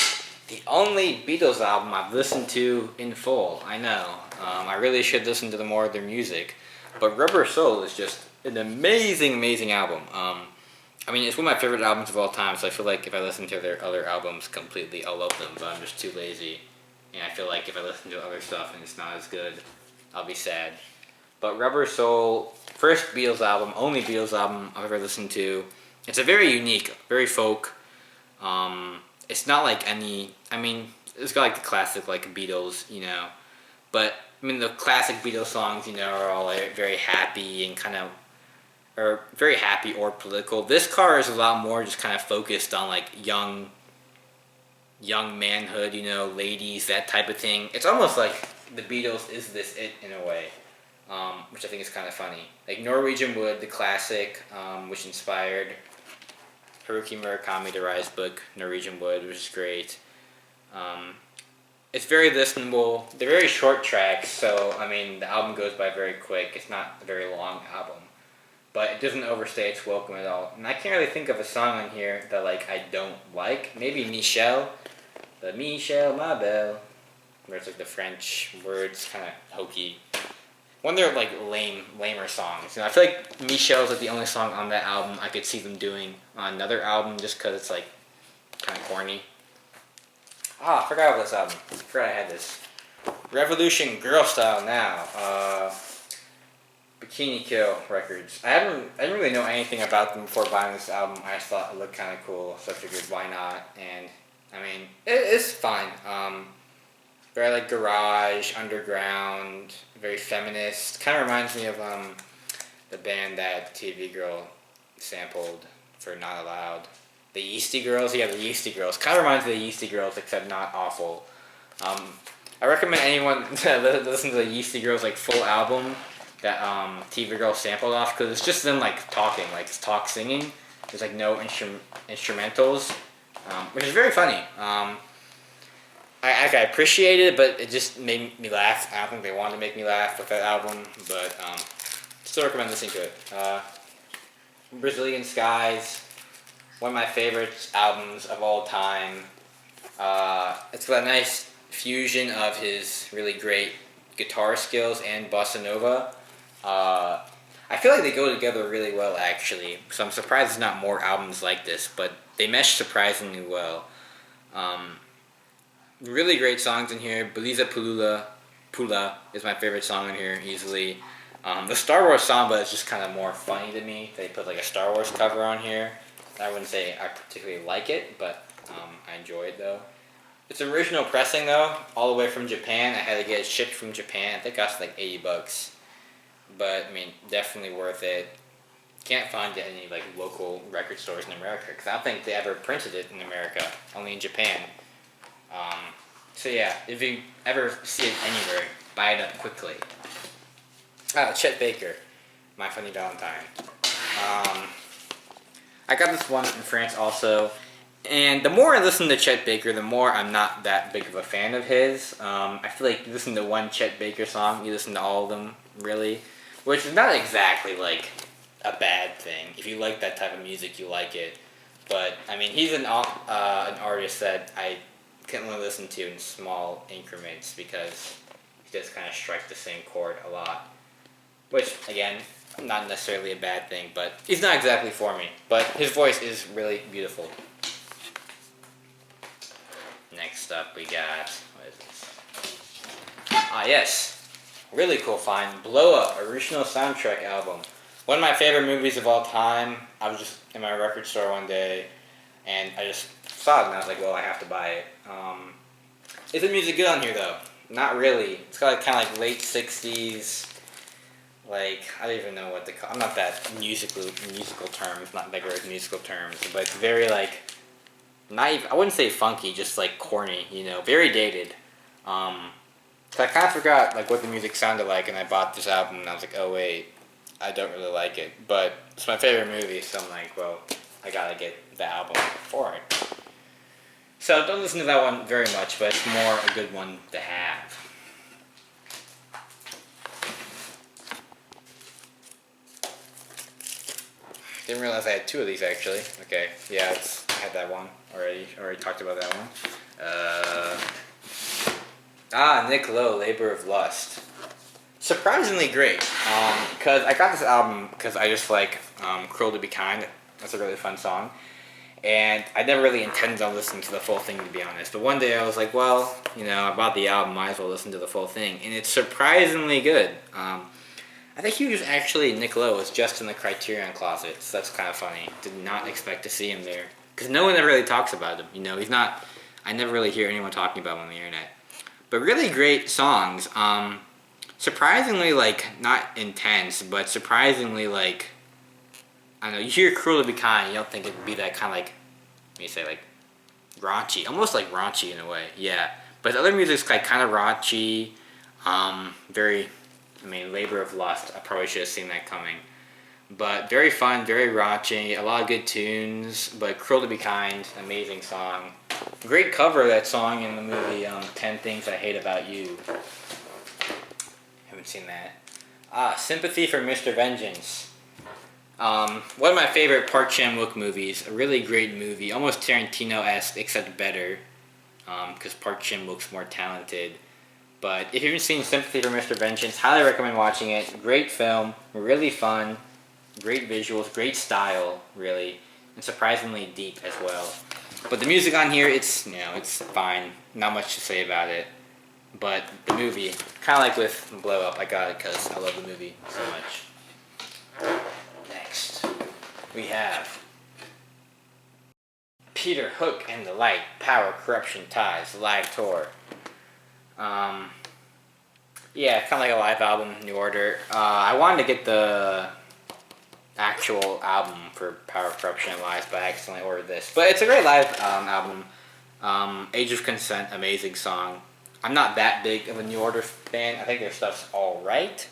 The only Beatles album I've listened to in full. I know. I really should listen to more of their music. But Rubber Soul is just an amazing, amazing album. I mean, it's one of my favorite albums of all time, so I feel like if I listen to their other albums completely, I'll love them, but I'm just too lazy. And I feel like if I listen to other stuff and it's not as good, I'll be sad. But Rubber Soul, first Beatles album, only Beatles album I've ever listened to. It's a very unique, very folk. It's not like any, I mean, it's got like the classic like Beatles, but I mean the classic Beatles songs, are all like, very happy and kind of, or very happy or political. This car is a lot more just kind of focused on like young manhood, ladies, that type of thing. It's almost like the Beatles is this it in a way, which I think is kind of funny. Like Norwegian Wood, the classic, which inspired Haruki Murakami to write his book, Norwegian Wood, which is great. It's very listenable. They're very short tracks, so, I mean, the album goes by very quick. It's not a very long album. But it doesn't overstay its welcome at all. And I can't really think of a song on here that, I don't like. Maybe Michelle. But Michelle, ma belle. Where it's, the French words, kind of hokey. One of their, lamer songs. I feel like Michelle's, the only song on that album I could see them doing on another album just because it's, kind of corny. I forgot about this album. I forgot I had this. Revolution Girl Style Now. Bikini Kill Records. I didn't really know anything about them before buying this album. I just thought it looked kind of cool, so I figured why not. And I mean, it's fine. Very like garage, underground, very feminist. Kind of reminds me of the band that TV Girl sampled for Not Allowed. The Yeasty Girls, yeah, the Yeasty Girls. Kind of reminds me of the Yeasty Girls, except not awful. Um, I recommend anyone listen to the Yeasty Girls like full album that TV Girl sampled off, because it's just them like talking, like it's talk singing. There's like no instrumentals, which is very funny. I appreciated it, but it just made me laugh. I don't think they wanted to make me laugh with that album, but still recommend listening to it. Brazilian Skies, one of my favorite albums of all time. It's got a nice fusion of his really great guitar skills and bossa nova. I feel like they go together really well, actually. So I'm surprised there's not more albums like this, but they mesh surprisingly well. Really great songs in here. Beleza Pula is my favorite song in here, easily. The Star Wars Samba is just kind of more funny to me. They put like a Star Wars cover on here. I wouldn't say I particularly like it, but I enjoy it though. Its original pressing though, all the way from Japan. I had to get it shipped from Japan. I think it cost like $80. But I mean, definitely worth it. Can't find it in any like local record stores in America, because I don't think they ever printed it in America. Only in Japan. So yeah, if you ever see it anywhere, buy it up quickly. Chet Baker, My Funny Valentine. I got this one in France also, and the more I listen to Chet Baker, the more I'm not that big of a fan of his. I feel like you listen to one Chet Baker song, you listen to all of them, really, which is not exactly like a bad thing. If you like that type of music, you like it. But I mean, he's an artist that I can only listen to in small increments, because he does kind of strike the same chord a lot. Which, again, not necessarily a bad thing, but he's not exactly for me. But his voice is really beautiful. Next up we got, what is this? Yes. Really cool find. Blow Up, original soundtrack album. One of my favorite movies of all time. I was just in my record store one day, and I just saw it, and I was like, well, I have to buy it. Is the music good on here, though? Not really. It's got like, kind of like late 60s, like, I don't even know what to call. I'm not that musical terms, not that great musical terms, but it's very like, not even, I wouldn't say funky, just like corny, you know, very dated. So I kind of forgot like what the music sounded like, and I bought this album, and I was like, oh wait, I don't really like it, but it's my favorite movie, so I'm like, well, I gotta get the album for it. So don't listen to that one very much, but it's more a good one to have. Didn't realize I had two of these actually. Okay, yeah, I had that one already. Already talked about that one. Nick Lowe, Labor of Lust. Surprisingly great. Because I got this album because I just like Cruel to Be Kind. That's a really fun song. And I never really intended on listening to the full thing, to be honest. But one day I was like, well, you know, I bought the album, might as well listen to the full thing. And it's surprisingly good. I think he was actually, Nick Lowe was just in the Criterion Closet, so that's kind of funny. Did not expect to see him there. Because no one ever really talks about him. You know, he's not, I never really hear anyone talking about him on the internet. But really great songs. Surprisingly, like, not intense, but surprisingly, like, I don't know, you hear Cruel to Be Kind, you don't think it'd be that kind of like, let me say, like, raunchy. Almost like raunchy in a way, yeah. But the other music's like kind of raunchy, very, I mean, Labor of Lust, I probably should have seen that coming. But very fun, very raunchy, a lot of good tunes, but Cruel to Be Kind, amazing song. Great cover of that song in the movie 10 Things I Hate About You. Haven't seen that. Sympathy for Mr. Vengeance. One of my favorite Park Chan-wook movies, a really great movie, almost Tarantino-esque, except better, because Park Chan-wook's more talented. But if you haven't seen Sympathy for Mr. Vengeance, highly recommend watching it. Great film, really fun, great visuals, great style, really, and surprisingly deep as well. But the music on here, it's, you know, it's fine, not much to say about it. But the movie, kind of like with Blow Up, I got it because I love the movie so much. Next, we have Peter Hook and the Light, Power, Corruption, Ties, live tour. Yeah, kind of like a live album, New Order. I wanted to get the actual album for Power, Corruption, and Lies, but I accidentally ordered this. But it's a great live album. Age of Consent, amazing song. I'm not that big of a New Order fan. I think their stuff's alright.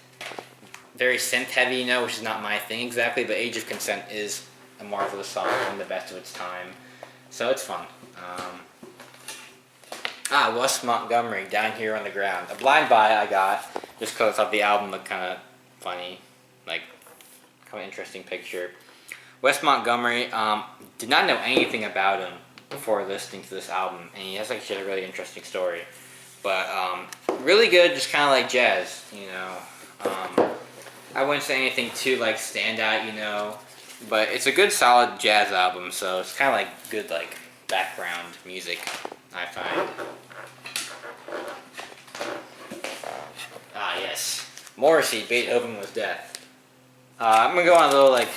Very synth heavy, which is not my thing exactly, but Age of Consent is a marvelous song, one of the best of its time. So it's fun. Wes Montgomery, Down Here on the Ground. A blind buy I got, just because I thought the album looked kind of funny, like, kind of interesting picture. Wes Montgomery, did not know anything about him before listening to this album, and he has actually a really interesting story. But, really good, just kind of like jazz, I wouldn't say anything too, like, stand out, but it's a good, solid jazz album, so it's kind of like good, like, background music, I find. Yes. Morrissey, Beethoven Was Death. I'm gonna go on a little, like,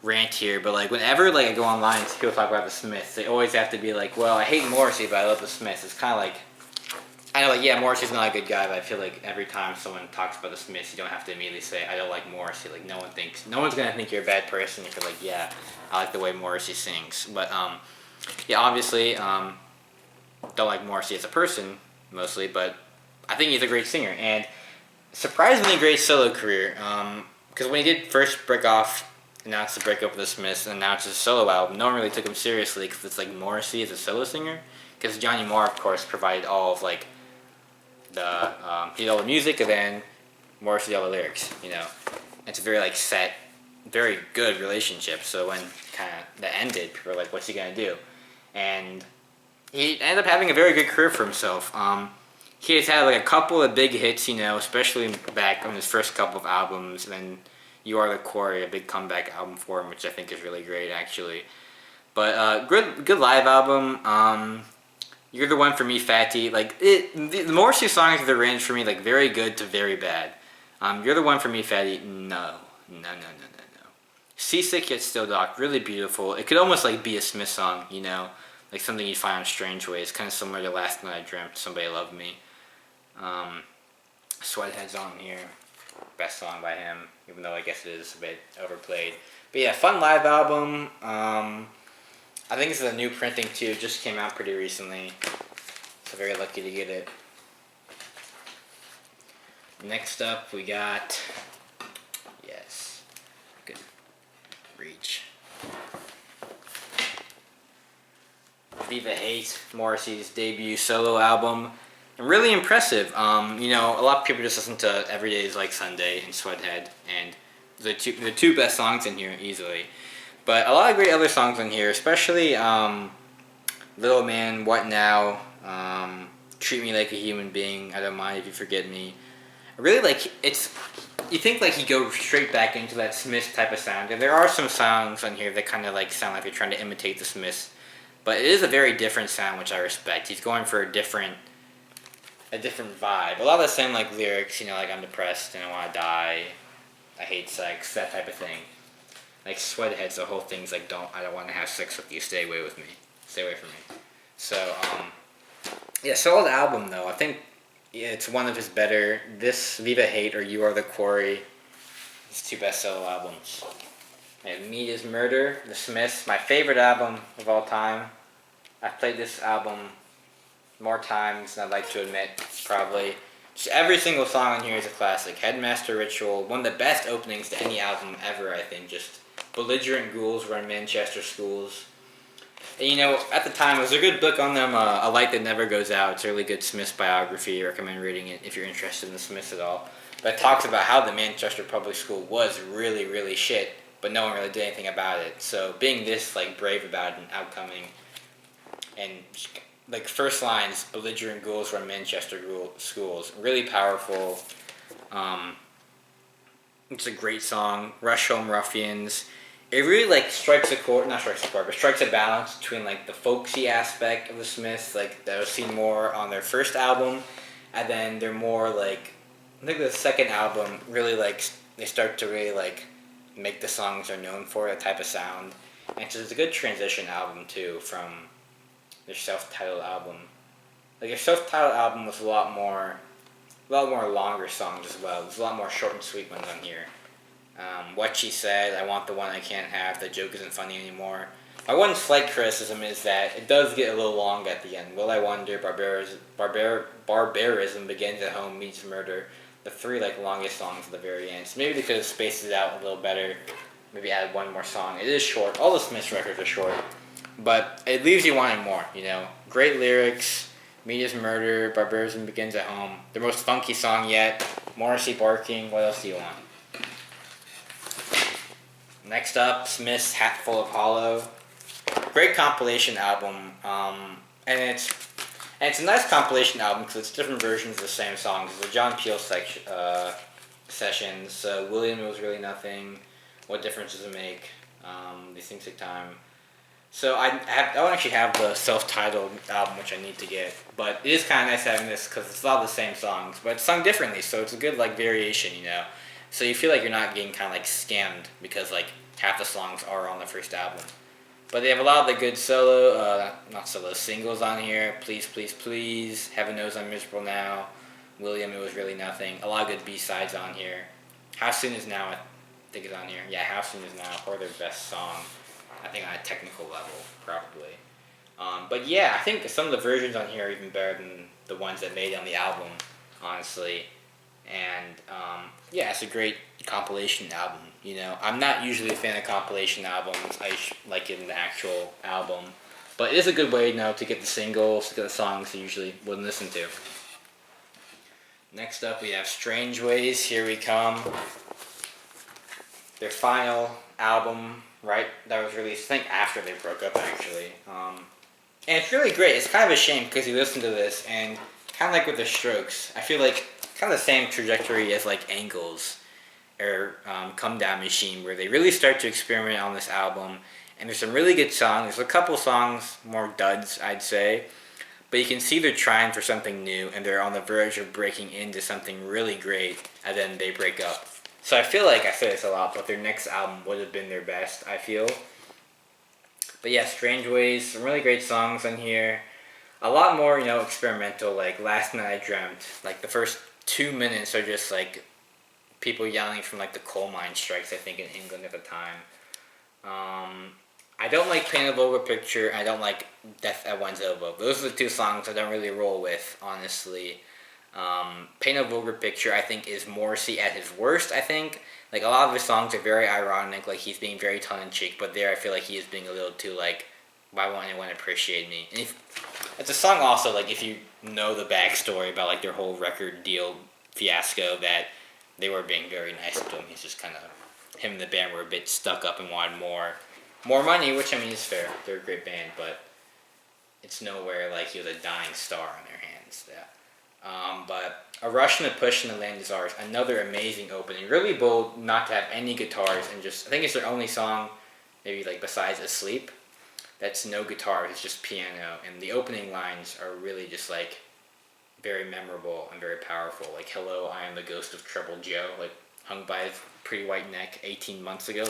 rant here, but, like, whenever, like, I go online and people talk about the Smiths, they always have to be like, well, I hate Morrissey, but I love the Smiths. It's kind of like, I know, like, yeah, Morrissey's not a good guy, but I feel like every time someone talks about the Smiths, you don't have to immediately say, I don't like Morrissey. Like, no one's gonna think you're a bad person if you're like, yeah, I like the way Morrissey sings. But, yeah, obviously, don't like Morrissey as a person, mostly, but I think he's a great singer, and surprisingly great solo career, because when he did first break off, announced the breakup with the Smiths, and announced his solo album, no one really took him seriously, because it's like Morrissey as a solo singer, because Johnny Marr, of course, provided all of, like, he did all the music, and then Morrissey did all the lyrics, It's a very, like, set, very good relationship, so when kind of that ended, people were like, what's he gonna do? And he ended up having a very good career for himself. He has had, like, a couple of big hits, especially back on his first couple of albums, and then You Are the Quarry, a big comeback album for him, which I think is really great, actually. But, good live album. You're the One for Me, Fatty. Like, the Morrissey songs are the range for me, like, very good to very bad. You're the One for Me, Fatty. No. Seasick Yet Still Doc, really beautiful. It could almost, like, be a Smith song, like something you'd find on Strange Ways, kind of similar to Last Night I Dreamt, Somebody Loved Me. Sweathead's on here, best song by him, even though I guess it is a bit overplayed. But yeah, fun live album. I think this is a new printing too, it just came out pretty recently, so very lucky to get it. Next up we got, yes, good reach. Viva Hate, Morrissey's debut solo album. And really impressive. A lot of people just listen to Every Day Is Like Sunday and Sweathead, and the two best songs in here easily. But a lot of great other songs in here, especially Little Man, What Now, Treat Me Like a Human Being, I Don't Mind If You Forget Me. I really like it's. You think like he goes straight back into that Smiths type of sound, and there are some songs on here that kind of like sound like they're trying to imitate the Smiths, but it is a very different sound, which I respect. He's going for a different vibe. A lot of the same like lyrics, like I'm depressed and I want to die, I hate sex, that type of thing. Like Sweatheads, the whole thing's like I don't want to have sex with you, stay away from me. So yeah, solid album though. I think it's one of his better. This, Viva Hate, or You Are the Quarry, his two best solo albums. And Meat is Murder, The Smiths, my favorite album of all time. I've played this album more times than I'd like to admit, probably. Just every single song on here is a classic. Headmaster Ritual, one of the best openings to any album ever, I think. Just Belligerent Ghouls Run Manchester Schools. And, at the time, it was a good book on them, A Light That Never Goes Out. It's a really good Smiths biography. I recommend reading it if you're interested in the Smiths at all. But it talks about how the Manchester Public School was really, really shit, but no one really did anything about it. So being this, like, brave about it and outcoming, and like, first lines, Belligerent Ghouls Run Manchester Schools, really powerful. It's a great song. Rush Home Ruffians. It really, like, strikes a balance between, like, the folksy aspect of the Smiths, like, that was seen more on their first album, and then they're more, like, I think the second album really, like, they start to really, like, make the songs they're known for, that type of sound. And it's a good transition album too from their self-titled album. Like their self-titled album was a lot more longer songs as well. There's a lot more short and sweet ones on here. What She Said, I Want the One I Can't Have, The Joke Isn't Funny Anymore. My one slight criticism is that it does get a little long at the end. Will I Wonder, Barbarism Begins at Home, Meets Murder. The three longest songs at the very end. So maybe they could have spaced it out a little better. Maybe add one more song. It is short. All the Smiths records are short. But it leaves you wanting more, Great lyrics, Meet is Murder, Barbarism Begins at Home. The most funky song yet, Morrissey Barking, what else do you want? Next up, Smith's Hatful of Hollow. Great compilation album, and it's a nice compilation album because it's different versions of the same songs. It's the John Peel sessions, William, It Was Really Nothing, What Difference Does It Make, These Things Take Time. So I don't actually have the self-titled album, which I need to get, but it is kind of nice having this because it's a lot of the same songs, but it's sung differently, so it's a good variation, So you feel like you're not getting kind of scammed because half the songs are on the first album. But they have a lot of the good singles on here. Please, Please, Please, Heaven Knows I'm Miserable Now, William, It Was Really Nothing. A lot of good B-sides on here. How Soon Is Now, I think is on here. Yeah, How Soon Is Now, probably their best song. I think on a technical level, probably. But yeah, I think some of the versions on here are even better than the ones that made on the album, honestly. And yeah, it's a great compilation album. I'm not usually a fan of compilation albums. I like it in the actual album, but it is a good way, to get the singles, to get the songs you usually wouldn't listen to. Next up, we have Strange Ways. Here We Come. Their final album, right? That was released, I think, after they broke up, actually. And it's really great. It's kind of a shame because you listen to this and kind of like with the Strokes, I feel like kind of the same trajectory as Angles or Come Down Machine, where they really start to experiment on this album. And there's some really good songs. There's a couple songs, more duds, I'd say. But you can see they're trying for something new, and they're on the verge of breaking into something really great, and then they break up. So I feel like I say this a lot, but their next album would have been their best, I feel. But yeah, Strange Ways, some really great songs on here. A lot more, experimental, Last Night I Dreamt. The first 2 minutes are just, people yelling from, the coal mine strikes, I think, in England at the time. I don't like Paint a Vulgar Picture, and I don't like Death at One's Elbow. Those are the two songs I don't really roll with, honestly. Paint a Vulgar Picture, I think, is Morrissey at his worst, I think. A lot of his songs are very ironic, he's being very tongue-in-cheek, but there I feel like he is being a little too, why won't anyone appreciate me? And it's a song also, if you know the backstory about, their whole record deal fiasco, that they were being very nice to him. He's just kind of, him and the band were a bit stuck up and wanted more money, which, is fair. They're a great band, but it's nowhere he was a dying star on their hands. Yeah. But A Rush and a Push and The Land Is Ours, another amazing opening. Really bold not to have any guitars, and just, I think it's their only song, maybe besides Asleep, that's no guitar, it's just piano. And the opening lines are really just very memorable and very powerful. Hello, I am the ghost of Trouble Joe, hung by his pretty white neck 18 months ago.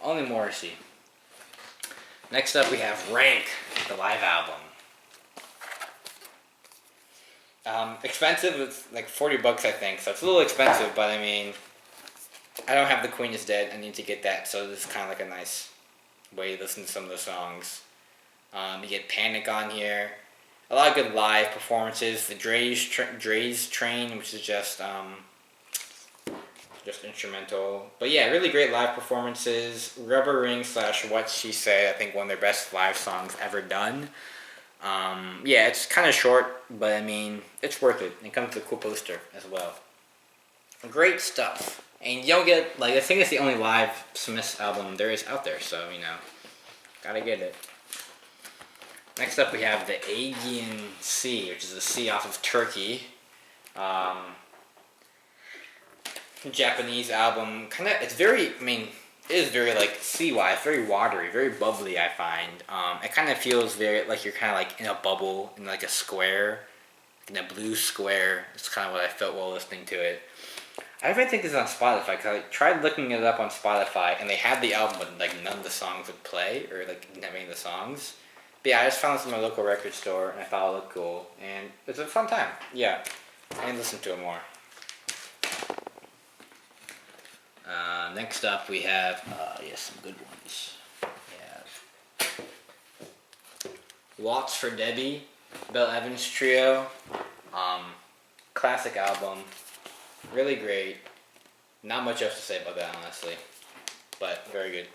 Only Morrissey. Next up we have Rank, the live album. Expensive, it's $40, I think, so it's a little expensive, but I don't have The Queen Is Dead, I need to get that, so this is kind of a nice way to listen to some of the songs. You get Panic on here, a lot of good live performances, the Dre's Train, which is just instrumental, but yeah, really great live performances. Rubber Ring / What She Said, I think one of their best live songs ever done. Yeah, it's kind of short, but it's worth it. It comes with a cool poster as well. Great stuff. And you don't get, I think it's the only live Smiths album there is out there, so, gotta get it. Next up we have the Aegean Sea, which is a sea off of Turkey. Japanese album, it's very, it is very sea-wise, very watery, very bubbly, I find. It kind of feels very you're kind of in a bubble, in a square, in a blue square. It's kind of what I felt while listening to it. I even think it's on Spotify because I tried looking it up on Spotify and they had the album, but like none of the songs would play or like didn't have any of the songs. But yeah, I just found this in my local record store and I thought it looked cool and it's a fun time. Yeah, and listen to it more. Next up we have some good ones. We have Waltz for Debbie, Bill Evans Trio, classic album, really great. Not much else to say about that, honestly, but very good.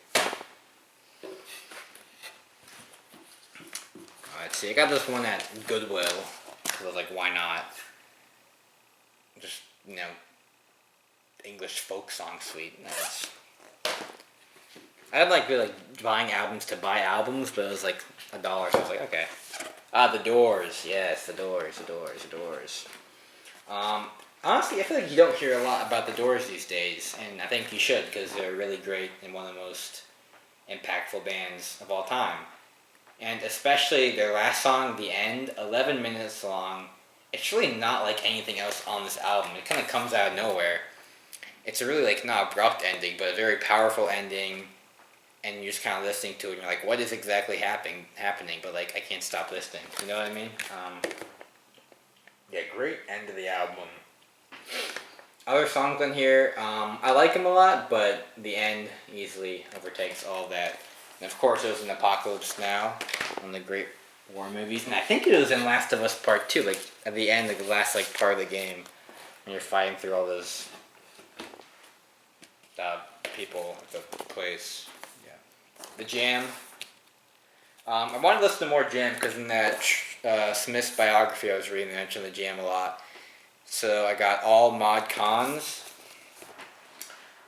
Alright, see, I got this one at Goodwill, because I was like, why not? Just, English folk song suite. I had really buying albums to buy albums, but it was like $1, so I was like, okay. The Doors, yes, the Doors. Honestly, I feel like you don't hear a lot about the Doors these days, and I think you should, because they're really great and one of the most impactful bands of all time. And especially their last song, The End, 11 minutes long. It's really not like anything else on this album. It kind of comes out of nowhere. It's a really not abrupt ending, but a very powerful ending, and you're just kind of listening to it, and you're like, what is exactly happening? But I can't stop listening. You know what I mean? Yeah, great end of the album. Other songs on here, I like them a lot, but the end easily overtakes all of that. And of course, it was in Apocalypse Now, one of the great war movies, and I think it was in Last of Us Part 2, at the end, the last part of the game, when you're fighting through all those people at the place. Yeah. The Jam. I wanted to listen to more Jam because in that Smith's biography I was reading, they mentioned the Jam a lot. So I got all Mod Cons.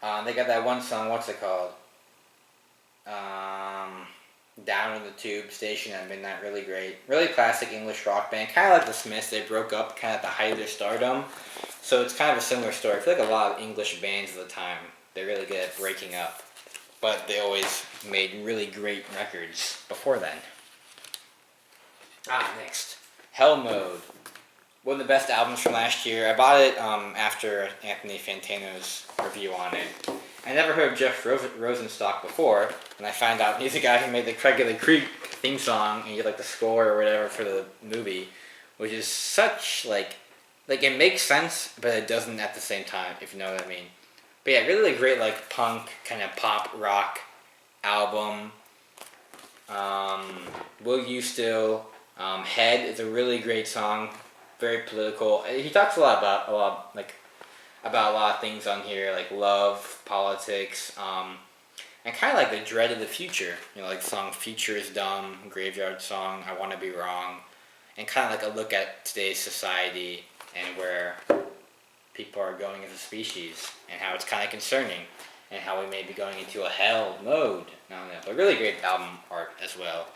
They got that one song, what's it called? Down in the Tube Station at Midnight, really great. Really classic English rock band, kind of like the Smiths. They broke up kind of at the height of their stardom. So it's kind of a similar story. I feel like a lot of English bands at the time, they're really good at breaking up. But they always made really great records before then. Next. Hell Mode. One of the best albums from last year. I bought it after Anthony Fantano's review on it. I never heard of Jeff Rosenstock before, and I found out he's the guy who made the Craig of the Creek theme song, and he did the score or whatever for the movie, which is such it makes sense, but it doesn't at the same time, if you know what I mean. But yeah, really great punk kind of pop rock album. Will You Still? Head is a really great song, very political. He talks a lot about a lot of things on here, like love, politics, and kind of the dread of the future. The song "Future Is Dumb," Graveyard Song, "I Want to Be Wrong," and kind of a look at today's society and where people are going as a species, and how it's kind of concerning, and how we may be going into a hell mode. But really great album art as well.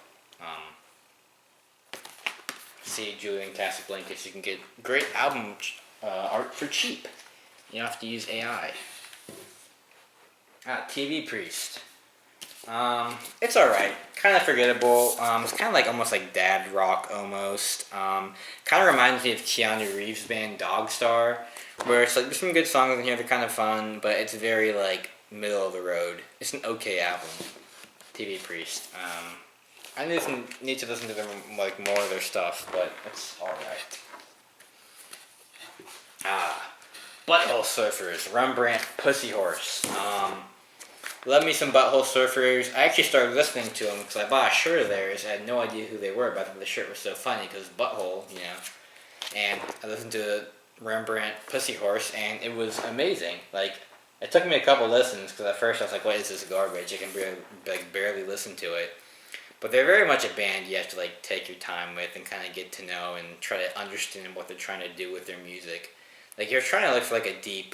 See Julian Casablancas, you can get great album art for cheap. You don't have to use AI. TV Priest. It's alright. Kind of forgettable. It's kind of almost like dad rock almost. Kind of reminds me of Keanu Reeves' band Dogstar, where it's there's some good songs in here, they're kind of fun, but it's very middle of the road. It's an okay album. TV Priest. I need to listen to them more of their stuff, but it's alright. Butthole Surfers, Rembrandt, Pussy Horse. Love me some Butthole Surfers. I actually started listening to them because I bought a shirt of theirs. I had no idea who they were, but I thought the shirt was so funny because Butthole, And I listened to Rembrandt, Pussy Horse, and it was amazing. It took me a couple listens because at first I was like, what is this garbage? I can barely listen to it. But they're very much a band you have to take your time with and kind of get to know and try to understand what they're trying to do with their music. You're trying to look for a deep,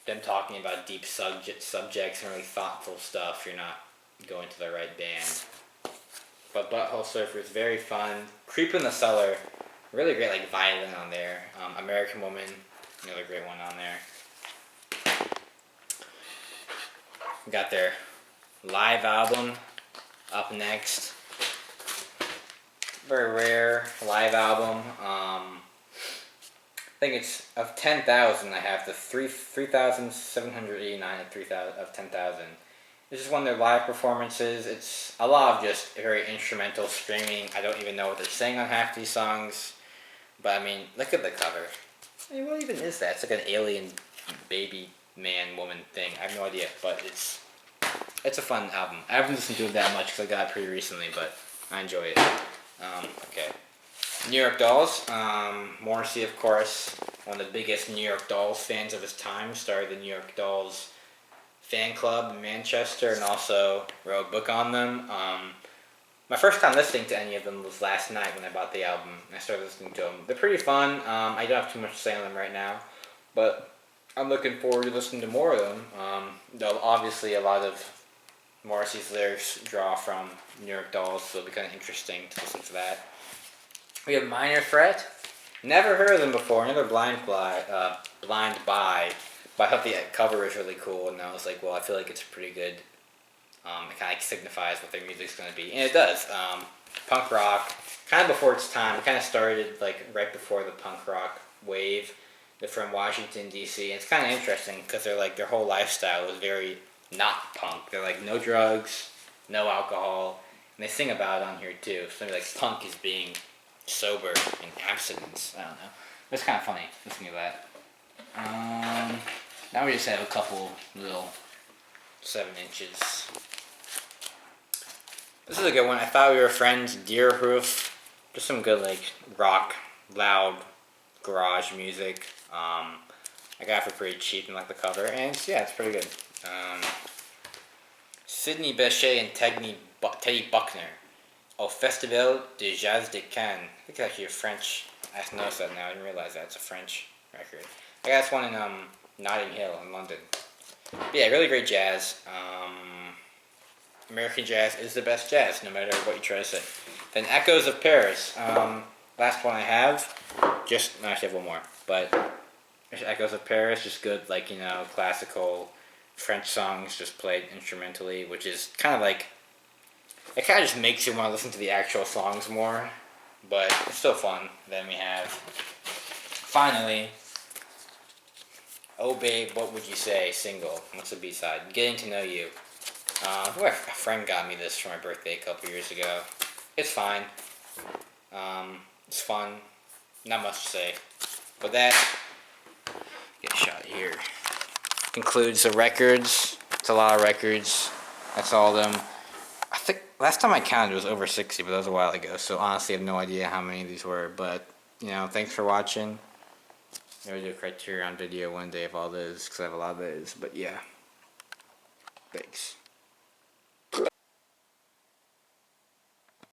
them talking about deep subjects and really thoughtful stuff. You're not going to the right band. But Butthole Surfer is very fun. Creep in the Cellar, really great violin on there. American Woman, another great one on there. We got their live album up next. Very rare live album. think it's of 10,000. I have the 3,789 and 3,000 of 10,000. This is one of their live performances. It's a lot of just very instrumental screaming. I don't even know what they're saying on half these songs, but I mean, look at the cover. I mean, what even is that? It's like an alien baby man woman thing. I have no idea, but it's a fun album. I haven't listened to it that much because I got it pretty recently, but I enjoy it. Okay. New York Dolls. Morrissey, of course, one of the biggest New York Dolls fans of his time, started the New York Dolls fan club in Manchester and also wrote a book on them. My first time listening to any of them was last night when I bought the album. I started listening to them. They're pretty fun. I don't have too much to say on them right now, but I'm looking forward to listening to more of them. Though obviously a lot of Morrissey's lyrics draw from New York Dolls, so it'll be kind of interesting to listen to that. We have Minor Threat. Never heard of them before. Another Blind Buy. But I thought the cover was really cool, and I was like, well, I feel like it's pretty good. It kind of signifies what their music's going to be, and it does. Punk rock, kind of before its time. It kind of started like right before the punk rock wave. They're from Washington D.C. and it's kind of interesting because they're like their whole lifestyle is very not punk. They're like no drugs, no alcohol, and they sing about it on here too. So like punk is being sober and abstinence. I don't know. It's kind of funny listening to that. Now we just have a couple little 7 inches. This is a good one. I Thought We Were Friends, Deerhoof. Just some good like rock, loud garage music. I got it for pretty cheap and like the cover, and it's pretty good. Sidney Bechet and Teddy Buckner. Au Festival de Jazz de Cannes. I think it's actually a French. I noticed that now. I didn't realize that. It's a French record. I got this one in Notting Hill in London. But yeah, really great jazz. American jazz is the best jazz, no matter what you try to say. Then Echoes of Paris. Last one I have. I actually have one more. But Echoes of Paris, just good, like, classical French songs just played instrumentally, which is kind of like, it kind of just makes you want to listen to the actual songs more, but it's still fun. Then we have, finally, Oh Babe, What Would You Say, single. What's the B-side? Getting to Know You. A friend got me this for my birthday a couple years ago. It's fine. It's fun. Not much to say. But that, get a shot here, concludes the records. It's a lot of records. That's all of them. I think last time I counted it was over 60, but that was a while ago. So honestly, I have no idea how many of these were. But, thanks for watching. Maybe do a Criterion video one day of all those, because I have a lot of those. But yeah, thanks.